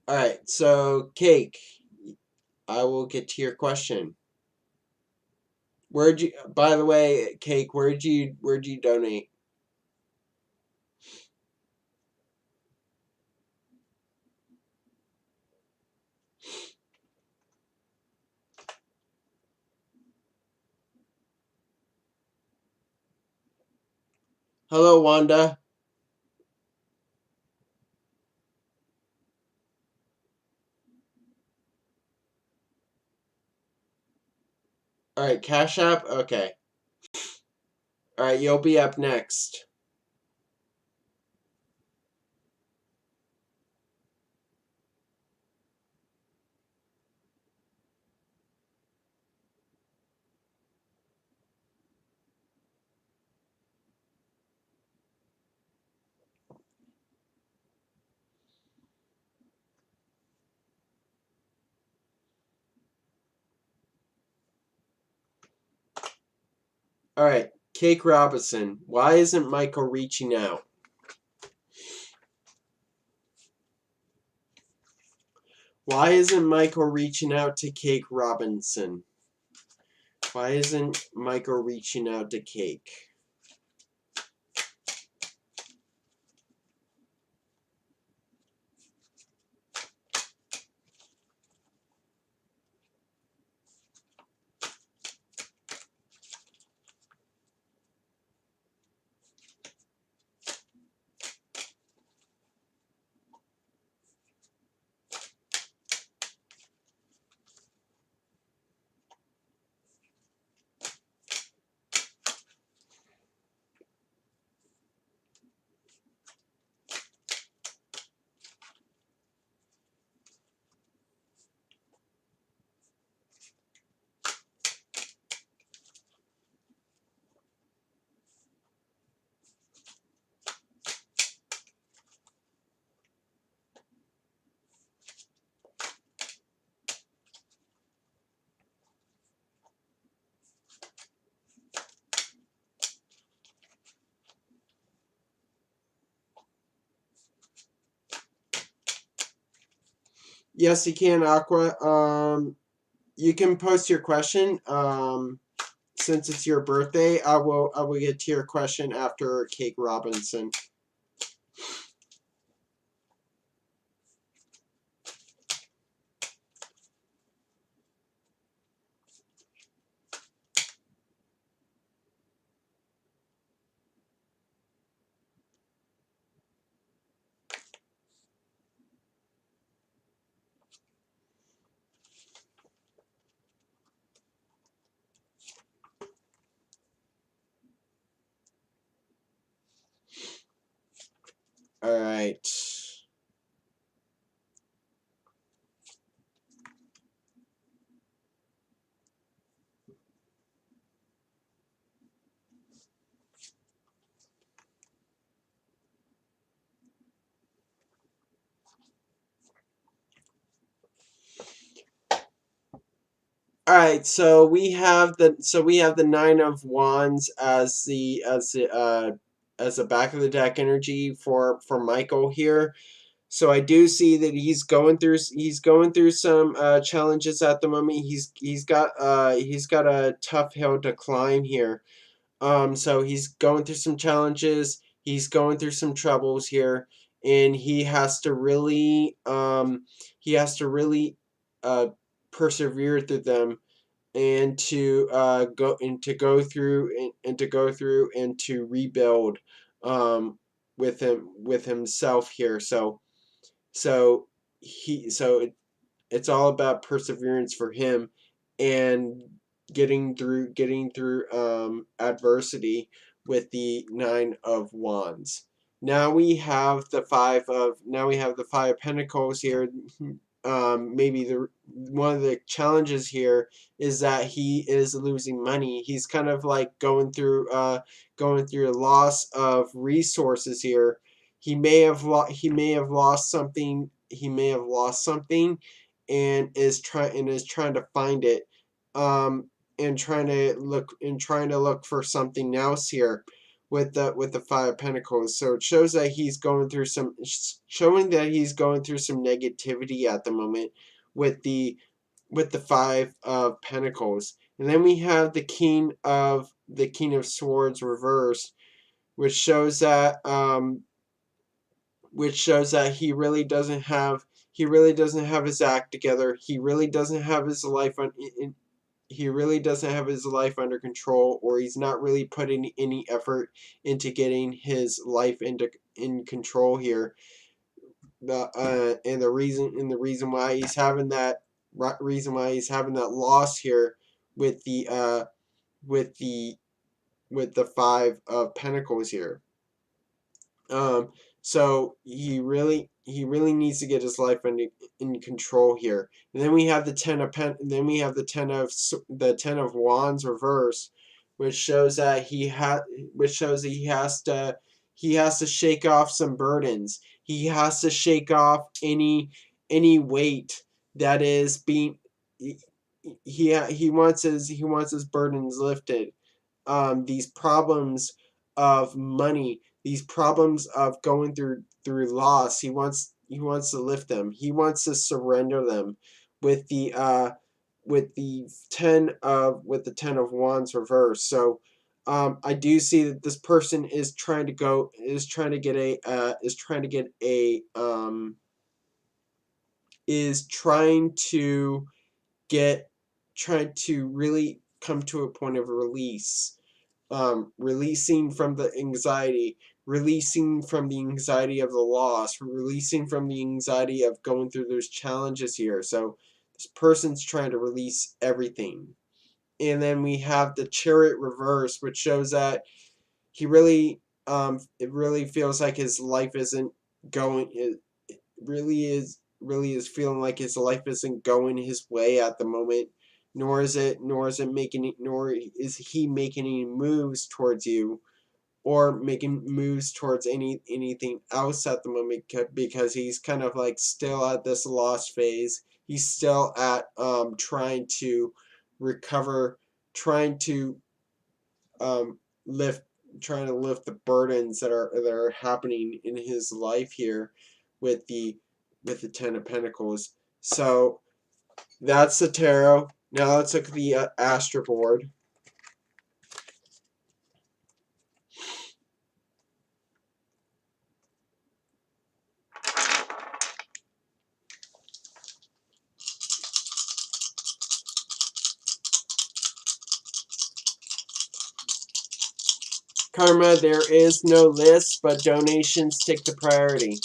Alright, so cake. I will get to your question. Where'd you, by the way, cake, where'd you donate? Hello, Wanda. Alright, Cashapp? Okay. Alright, you'll be up next. Alright, Cake Robinson. Why isn't Michael reaching out? Why isn't Michael reaching out to Cake Robinson? Why isn't Michael reaching out to Cake? Yes, you can, Aqua. You can post your question. Since it's your birthday, I will get to your question after Cake Robinson. Alright. Alright, so we have the Nine of Wands as the back of the deck energy for Michael here. So I do see that he's going through some challenges at the moment. He's got a tough hill to climb here. So he's going through some challenges. He's going through some troubles here, and he has to really uh persevere through them, and to go through and to rebuild with himself here. So he so it's all about perseverance for him, and getting through adversity with the Nine of Wands. Now we have the Five of Pentacles here. Maybe one of the challenges here is that he is losing money. He's kind of like going through a loss of resources here. He may have lost something. And is trying to find it. And trying to look for something else here with the Five of Pentacles. So it shows that he's going through some negativity at the moment with the Five of Pentacles. And then we have the King of Swords reversed, which shows that he really doesn't have his act together. He really doesn't have his life under control, or he's not really putting any effort into getting his life in control here. And the reason why he's having that loss here with the Five of Pentacles here. So he really needs to get his life in control here. And then we have the Ten of Wands reverse, which shows that he has to shake off some burdens. He has to shake off any weight that is being he wants his burdens lifted. These problems of money, these problems of going through loss, he wants to lift them. He wants to surrender them with the Ten of Wands reverse. So I do see that this person is trying to really come to a point of release. Releasing from the anxiety of the loss, releasing from the anxiety of going through those challenges here. So this person's trying to release everything. And then we have the Chariot reverse, which shows that he really it really feels like his life isn't going it really is feeling like his life isn't going his way at the moment, nor is he making any moves towards you, or making moves towards anything else at the moment, because he's kind of like still at this lost phase. He's still at trying to recover, trying to lift the burdens that are happening in his life here with the Ten of Pentacles. So that's the tarot. Now let's look at the Astro board. Karma, there is no list, but donations take the priority.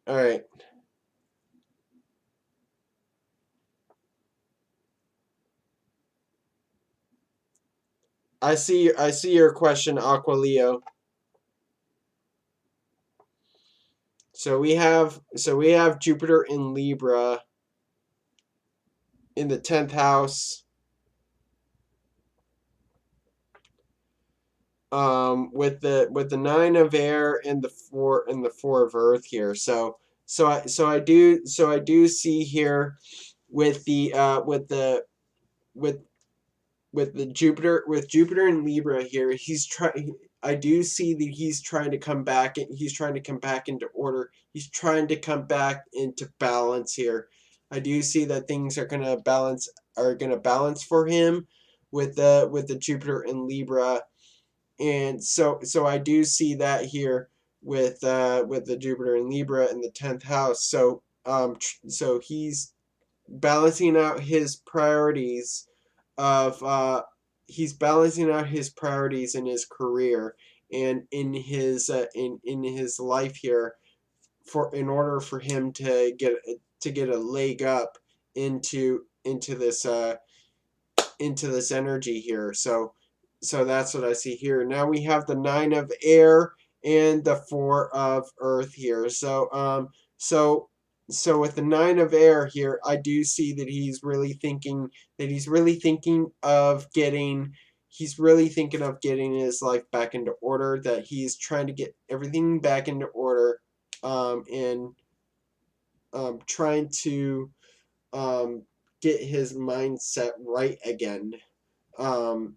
All right. I see your question, Aqualeo. So we have Jupiter in Libra in the 10th house. With the Nine of Air and the Four of Earth here. So I do see here with the Jupiter in Libra here. I do see that he's trying to come back into order. He's trying to come back into balance here. I do see that things are gonna balance for him. with the Jupiter in Libra, and so I do see that here with the Jupiter in Libra in the 10th house. So so he's balancing out his priorities of he's balancing out his priorities in his career and in his life here, for in order for him to get a leg up into this energy here. So that's what I see here. Now we have the 9 of air and the 4 of earth here. So with the 9 of air here, I do see that he's really thinking of getting his life back into order, that he's trying to get everything back into order, and trying to get his mindset right again, and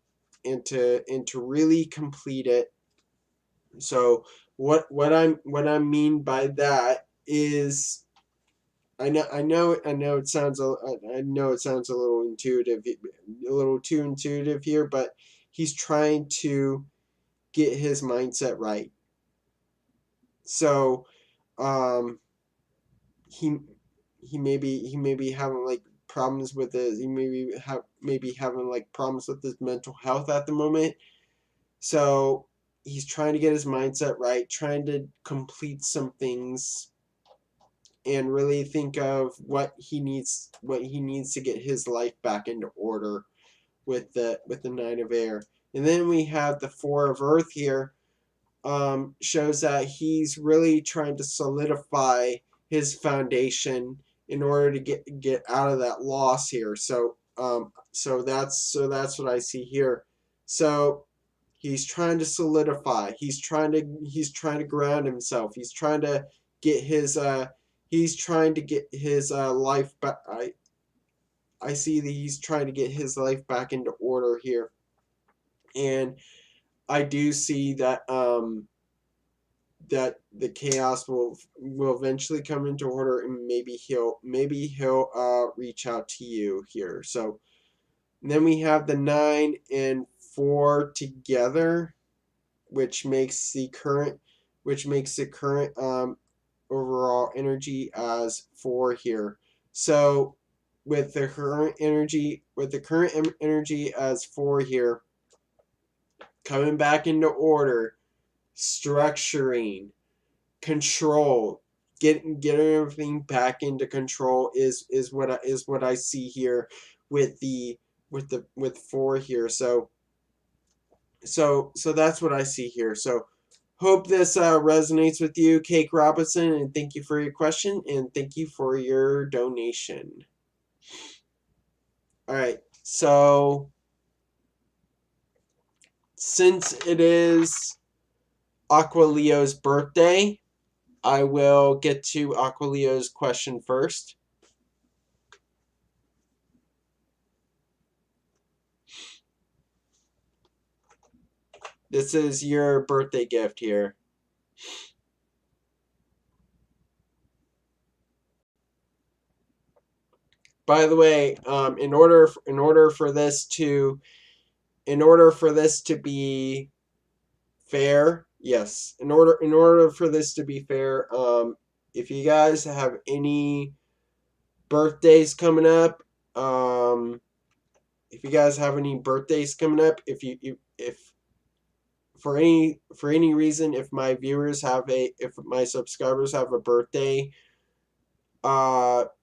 to really complete it. So what I mean by that is, I know it sounds a little intuitive, a little too intuitive here, but he's trying to get his mindset right. So he may be having like problems with his he may be having like problems with his mental health at the moment. So he's trying to get his mindset right, trying to complete some things, and really think of what he needs to get his life back into order with the 9 of air. And then we have the 4 of earth here. Shows that he's really trying to solidify his foundation in order to get out of that loss here. So that's what I see here. So he's trying to solidify. He's trying to ground himself. He's trying to get his life back. I see that he's trying to get his life back into order here, and I do see that that the chaos will eventually come into order, and maybe he'll reach out to you here. So then we have the 9 and 4 together, which makes the current overall energy as 4 here. So with the current energy as 4 here, coming back into order, structuring, control, getting everything back into control is what I see here with 4 here. So that's what I see here. So hope this resonates with you, Cake Robinson, and thank you for your question, and thank you for your donation. All right, so since it is Aqualeo's birthday, I will get to Aqualeo's question first. This is your birthday gift here. By the way, in order for this to be fair, yes, in order for this to be fair, if you guys have any birthdays coming up, if for any reason, if my subscribers have a birthday,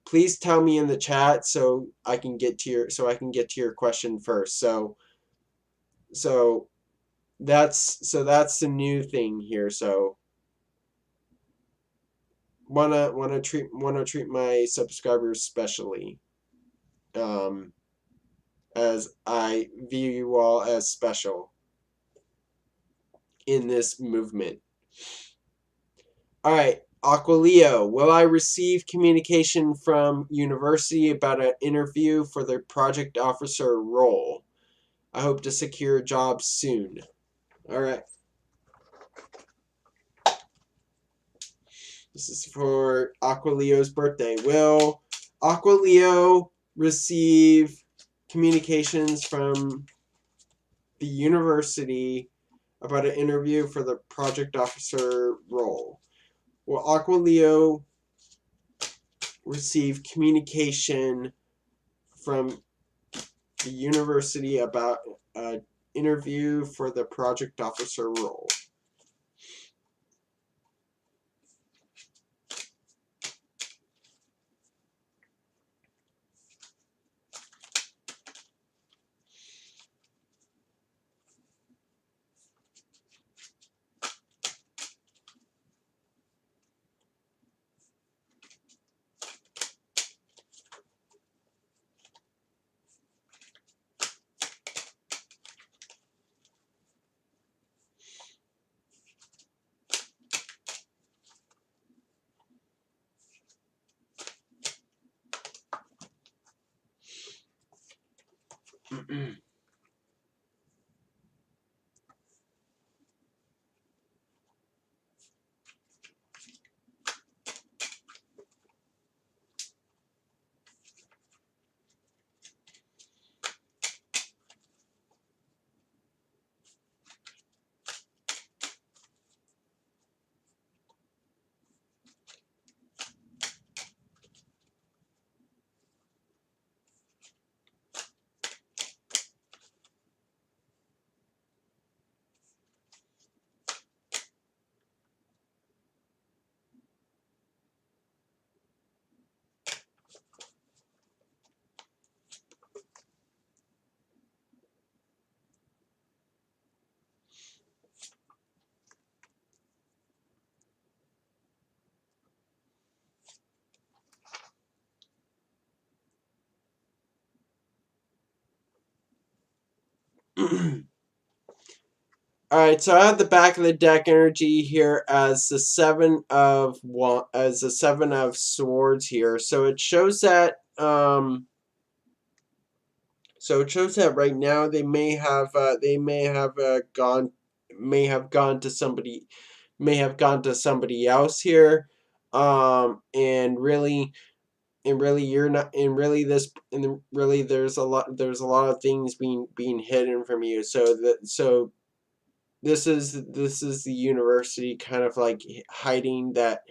please tell me in the chat so I can get to your question first. So that's the new thing here. So wanna treat my subscribers specially, as I view you all as special in this movement. All right, Aqualeo, will I receive communication from university about an interview for the project officer role? I hope to secure a job soon. All right. This is for Aqualeo's birthday. Will Aqualeo receive communications from the university about an interview for the project officer role. Will Aqua Leo receive communication from the university about an interview for the project officer role? All right, so I have the back of the deck energy here as the seven of swords here. So it shows that right now they may have gone to somebody else here, and really you're not and really this and really there's a lot of things being hidden from you. This is the university kind of like hiding that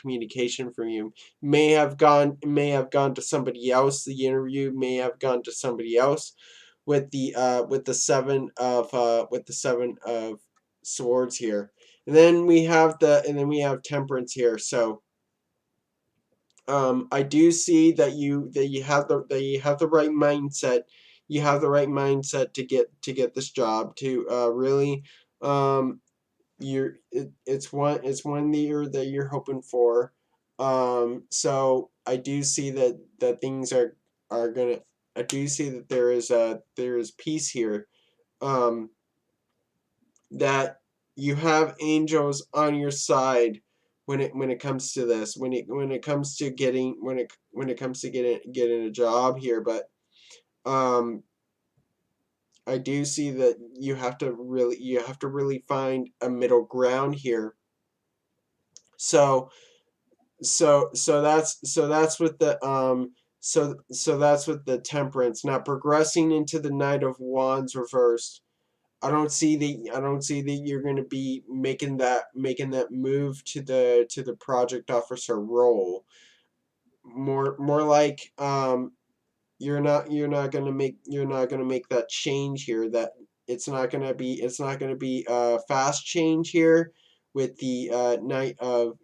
communication from you. May have gone to somebody else. The interview may have gone to somebody else with the seven of swords here. And then we have temperance here. So I do see that you have the right mindset. You have the right mindset to get this job, to really, it's one that you're hoping for. So I do see that things are gonna. I do see that there is peace here. Um, that you have angels on your side when it comes to this, when it comes to getting a job here. But um I do see that you have to really find a middle ground here. So so so that's with the um so so that's with the temperance. Now progressing into the Knight of Wands reversed, I don't see that you're going to be making that move to the project officer role. More like, you're not going to make that change here. That it's not going to be a fast change here with the Knight of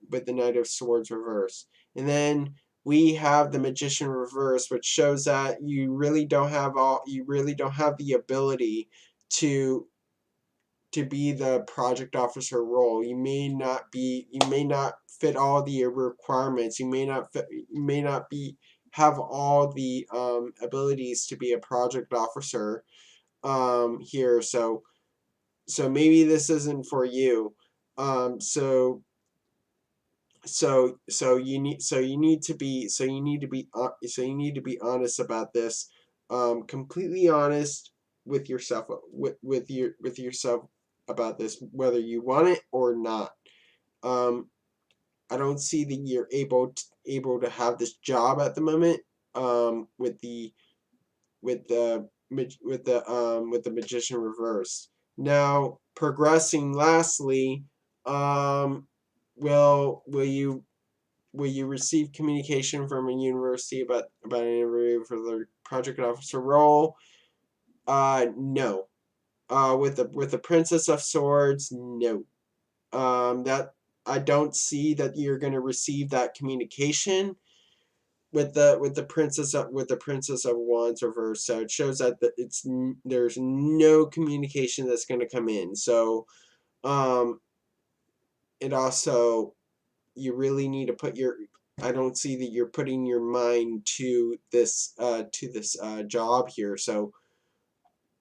Swords reverse. And then we have the Magician reverse, which shows that you really don't have the ability to be the project officer role. You may not fit all the requirements. You may not have all the abilities to be a project officer here. So maybe this isn't for you. So you need to be honest about this. Completely honest with yourself, with yourself about this, whether you want it or not. um I don't see that you're able to have this job at the moment, with the magician reversed. Now, progressing lastly, will you receive communication from a university about an interview for the project officer role? No. With the Princess of Swords, no. That I don't see that you're going to receive that communication with the Princess of Wands reversed. So it shows that there's no communication that's going to come in. So it also, you really need to put your, I don't see that you're putting your mind to this job here. So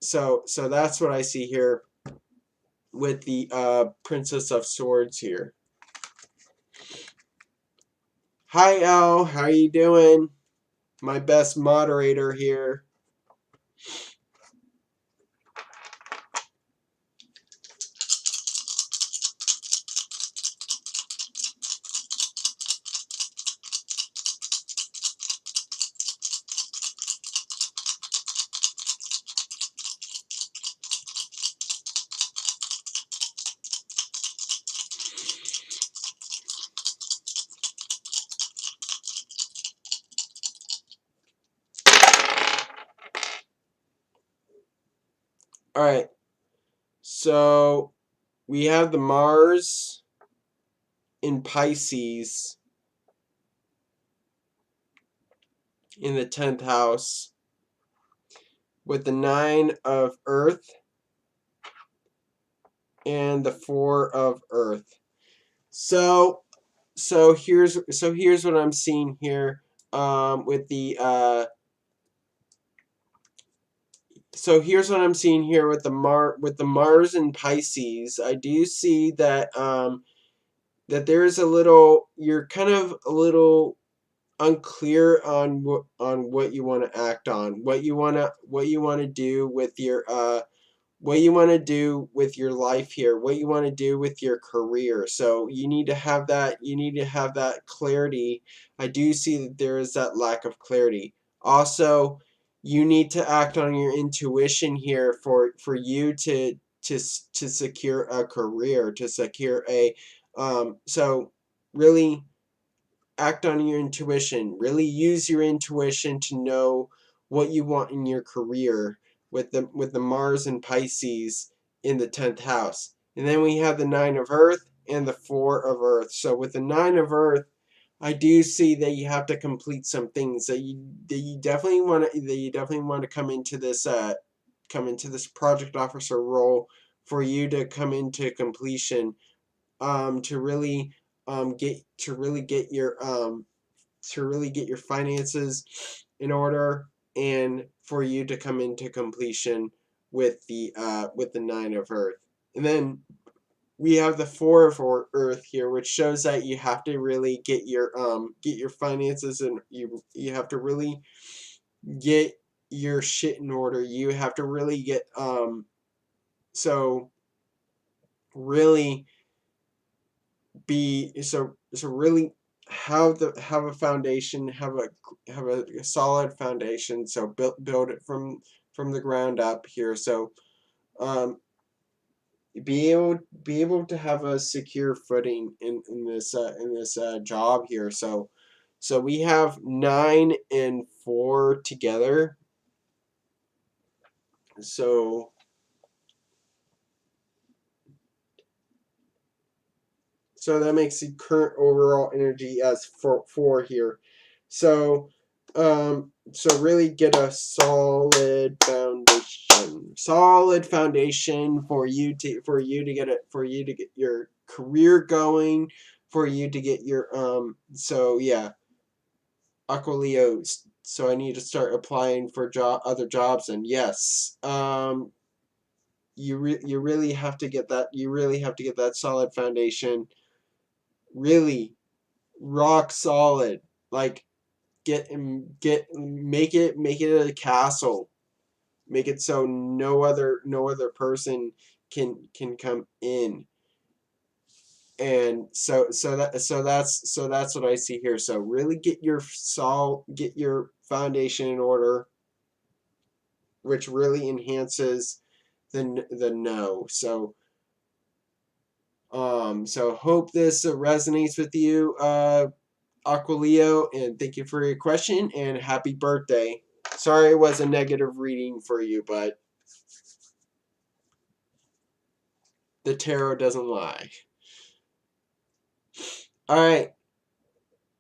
that's what I see here with the Princess of Swords here. Hi Al, how are you doing? My best moderator here. Alright, so we have the Mars in Pisces in the 10th house with the 9 of Earth and the 4 of Earth. So here's what I'm seeing here with the so here's what I'm seeing here with the Mars in Pisces. I do see that that there's a little, you're kind of a little unclear on what you want to act on, what you want to do with your what you want to do with your life here, what you want to do with your career. So you need to have that clarity. I do see that there is that lack of clarity. Also, you need to act on your intuition here for you to secure a career, to secure a so really act on your intuition. Really use your intuition to know what you want in your career with the Mars and Pisces in the 10th house. And then we have the 9 of Earth and the 4 of Earth. So with the 9 of Earth, I do see that you have to complete some things that you definitely want to come into this project officer role for you to come into completion, to really get your finances in order, and for you to come into completion with the 9 of Earth. And then we have the 4 of Earth here, which shows that you have to really get your finances, and you have to really get your shit in order. You have to really get so really be so really have a foundation, have a solid foundation. So build it from the ground up here. So um be able to have a secure footing in this job here. So we have 9 and 4 together. So that makes the current overall energy as 4 here. So really get a solid foundation for you to get your career going, for you to get your so yeah, Aqualeos. So I need to start applying for other jobs, and yes, you really have to get that, solid foundation, really rock solid. Like make it a castle. Make it so no other person can come in. And that's what I see here. So really get your foundation in order. which really enhances the know. So so hope this resonates with you, Aquileo, and thank you for your question and happy birthday. Sorry it was a negative reading for you, but the tarot doesn't lie. All right,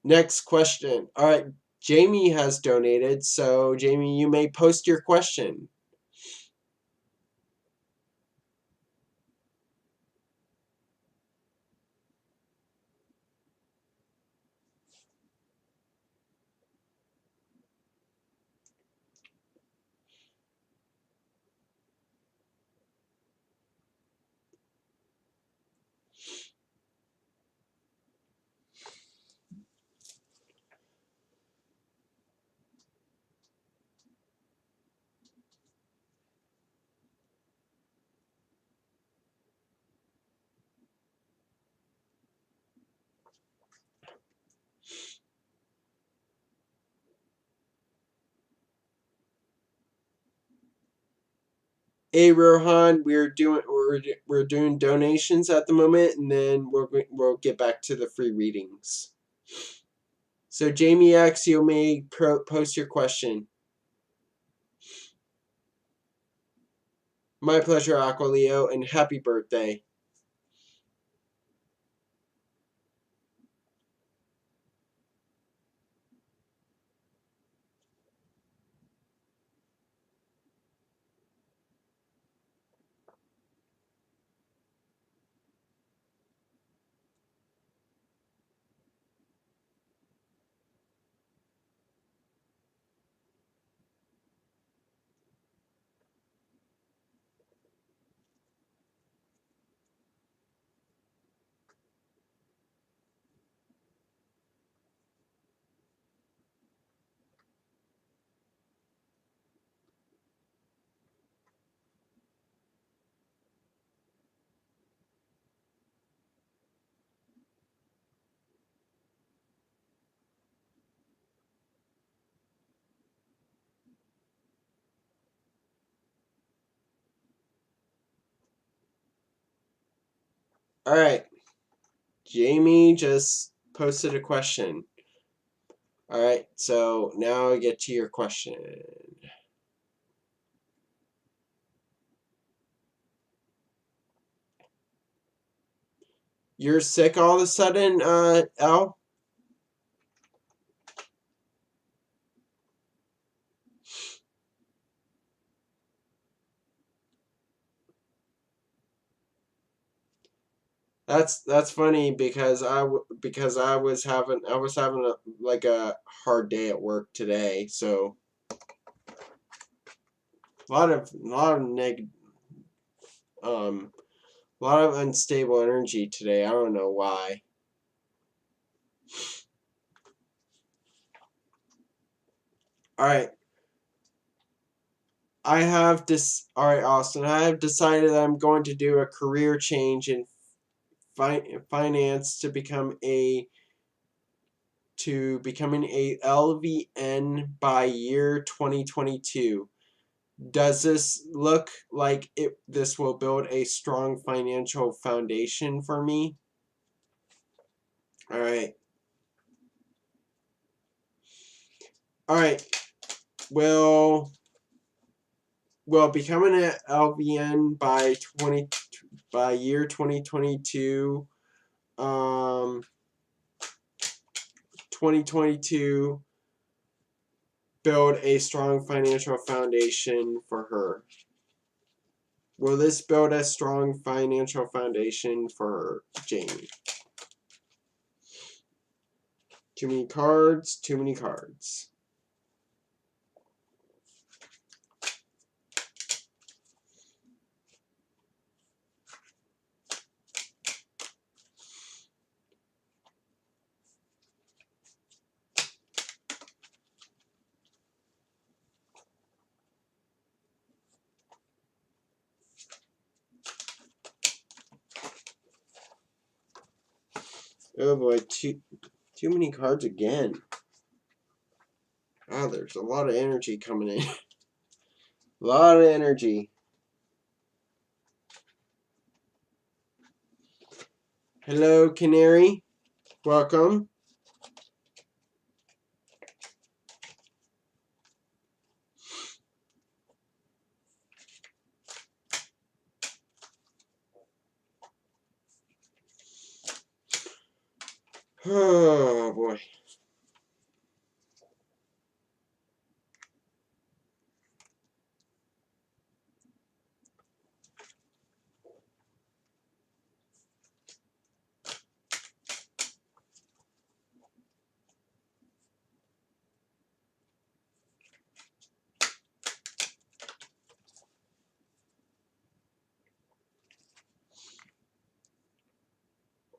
next question. All right, Jamie has donated, so Jamie, you may post your question. Hey Rohan, we're doing donations at the moment, and then we'll get back to the free readings. So Jamie X, you may post your question. My pleasure, Aquileo, and happy birthday. All right, Jamie just posted a question. All right, so now I get to your question. You're sick all of a sudden, Al? That's funny because I was having a hard day at work today, so a lot of um a lot of unstable energy today. I don't know why. All right. All right, Austin. I have decided that I'm going to do a career change in finance to becoming a LVN by year 2022. Does this look like this will build a strong financial foundation for me? All right. All right. Well, becoming an LVN by year 2022, 2022 build a strong financial foundation for her. Will this build a strong financial foundation for Jamie? Too many cards, too many cards. Oh boy, too many cards again. Wow, there's a lot of energy coming in. A lot of energy. Hello, Canary. Welcome. Oh, boy.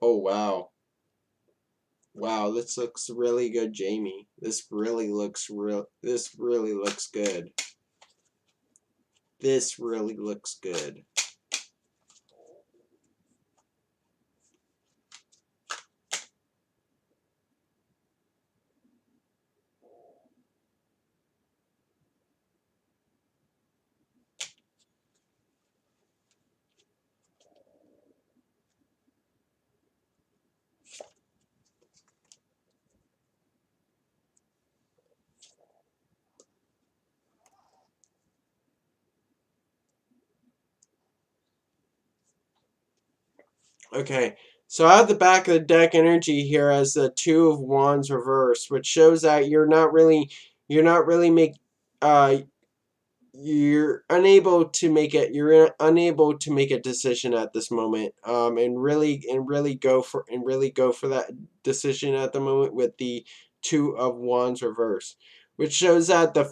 Oh, wow. Wow, this looks really good, Jamie. This really looks good. This really looks good. Okay, so I have the back of the deck energy here as the Two of Wands reversed, which shows that you're not really uh, you're unable to make it, you're unable to make a decision at this moment, and really go for that decision at the moment with the Two of Wands reversed, which shows that the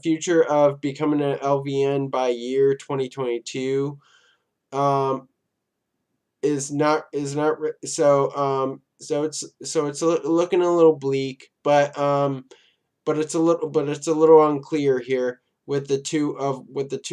future of becoming an LVN by year 2022 um so it's looking a little bleak, but it's a little unclear here with the two of wands